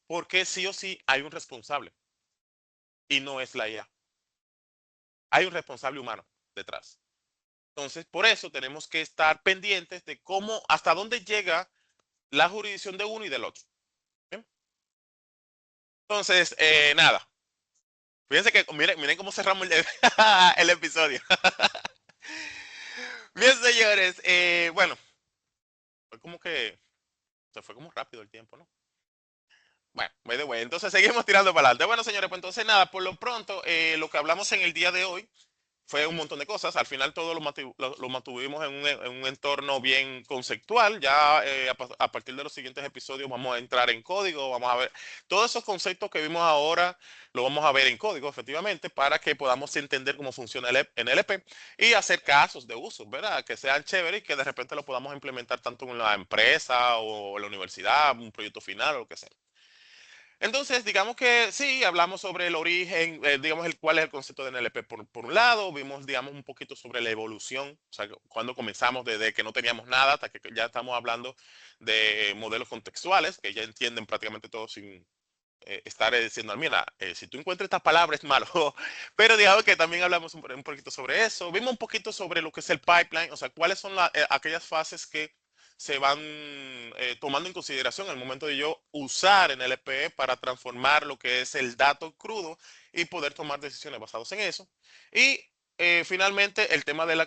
porque sí o sí hay un responsable y no es la IA. Hay un responsable humano detrás. Entonces, por eso tenemos que estar pendientes de cómo, hasta dónde llega la jurisdicción de uno y del otro. ¿Bien? Entonces, nada, Fíjense que, miren cómo cerramos el, el episodio. Bien, señores, bueno, fue como que se fue como rápido el tiempo, ¿no? Bueno, by the way, entonces seguimos tirando para adelante. Bueno, señores, pues entonces nada, por lo pronto, lo que hablamos en el día de hoy fue un montón de cosas. Al final todo lo mantuvimos en un entorno bien conceptual. Ya a partir de los siguientes episodios vamos a entrar en código, vamos a ver todos esos conceptos que vimos ahora, lo vamos a ver en código, efectivamente, para que podamos entender cómo funciona el NLP y hacer casos de uso, ¿verdad? Que sean chéveres y que de repente lo podamos implementar tanto en la empresa o en la universidad, un proyecto final o lo que sea. Entonces, digamos que sí, hablamos sobre el origen, digamos, cuál es el concepto de NLP por un lado, vimos, digamos, un poquito sobre la evolución, o sea, cuando comenzamos desde que no teníamos nada hasta que ya estamos hablando de modelos contextuales, que ya entienden prácticamente todo sin estar diciendo, mira, si tú encuentras estas palabras es malo, pero digamos que también hablamos un poquito sobre eso, vimos un poquito sobre lo que es el pipeline, o sea, cuáles son aquellas fases que se van tomando en consideración al momento de yo usar en NLP para transformar lo que es el dato crudo y poder tomar decisiones basadas en eso. Y finalmente el tema de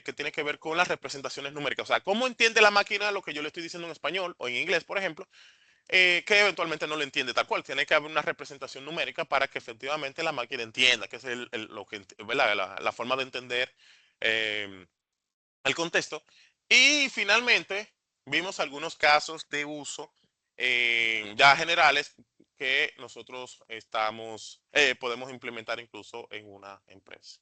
que tiene que ver con las representaciones numéricas. O sea, cómo entiende la máquina lo que yo le estoy diciendo en español o en inglés, por ejemplo, que eventualmente no lo entiende tal cual. Tiene que haber una representación numérica para que efectivamente la máquina entienda, que es lo que, ¿verdad? La forma de entender eh, el contexto. Y finalmente vimos algunos casos de uso ya generales que nosotros podemos implementar incluso en una empresa.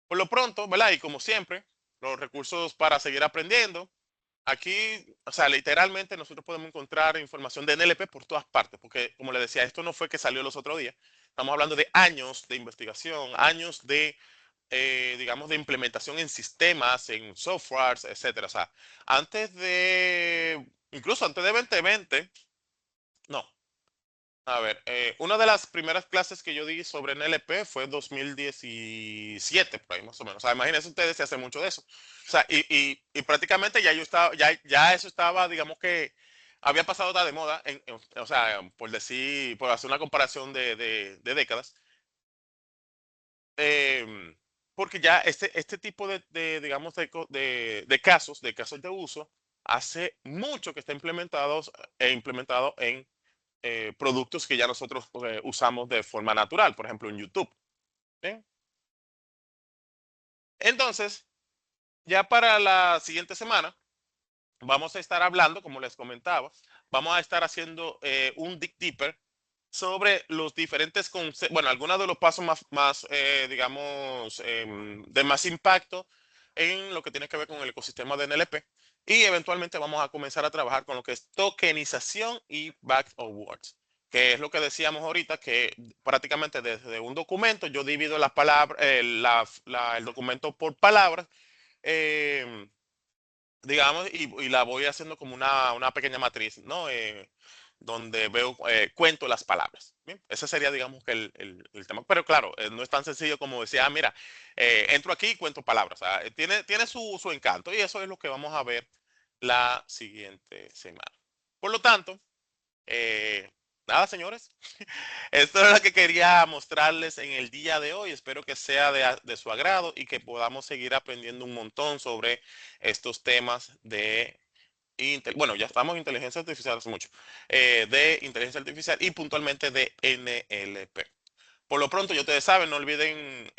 Por lo pronto, ¿verdad? Y como siempre, los recursos para seguir aprendiendo. Aquí, o sea, literalmente nosotros podemos encontrar información de NLP por todas partes, porque como le decía, esto no fue que salió los otros días. Estamos hablando de años de investigación, años de digamos, de implementación en sistemas, en softwares, etcétera. O sea, incluso antes de 2020, no. A ver, una de las primeras clases que yo di sobre NLP fue en 2017, por ahí más o menos. O sea, imagínense ustedes, se hace mucho de eso. O sea, y prácticamente ya yo estaba, ya eso estaba, digamos que había pasado de moda, o sea, por decir, por hacer una comparación de décadas. em, Porque ya este tipo digamos, de casos de uso, hace mucho que está implementado en productos que ya nosotros usamos de forma natural, por ejemplo, en YouTube. ¿Bien? Entonces, ya para la siguiente semana, vamos a estar hablando, como les comentaba, vamos a estar haciendo un Dig Deeper sobre los diferentes conceptos, bueno, algunos de los pasos digamos, de más impacto en lo que tiene que ver con el ecosistema de NLP. Y eventualmente vamos a comenzar a trabajar con lo que es tokenización y back of words, que es lo que decíamos ahorita, que prácticamente desde un documento yo divido las palabras, el documento por palabras. em, digamos, y la voy haciendo como una pequeña matriz, ¿no? Donde cuento las palabras. Bien, ese sería, digamos, que el tema. Pero claro, no es tan sencillo como decir, mira, entro aquí y cuento palabras. O sea, tiene su encanto y eso es lo que vamos a ver la siguiente semana. Por lo tanto, eh, nada, señores. Esto es lo que quería mostrarles en el día de hoy. Espero que sea de su agrado y que podamos seguir aprendiendo un montón sobre estos temas bueno, ya estamos en inteligencia artificial hace mucho, de inteligencia artificial y puntualmente de NLP. Por lo pronto, ya ustedes saben, no olviden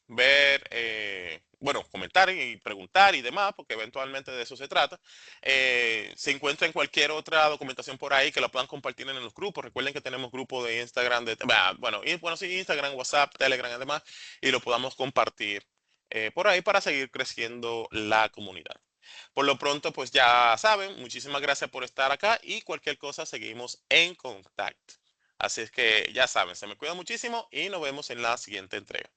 ver, bueno, comentar y preguntar y demás, porque eventualmente de eso se trata. Se encuentra en cualquier otra documentación por ahí que la puedan compartir en los grupos. Recuerden que tenemos grupos de Instagram, bueno, sí, Instagram, WhatsApp, Telegram, además, y lo podamos compartir por ahí para seguir creciendo la comunidad. Por lo pronto, pues ya saben, muchísimas gracias por estar acá y cualquier cosa seguimos en contacto. Así es que ya saben, se me cuida muchísimo y nos vemos en la siguiente entrega.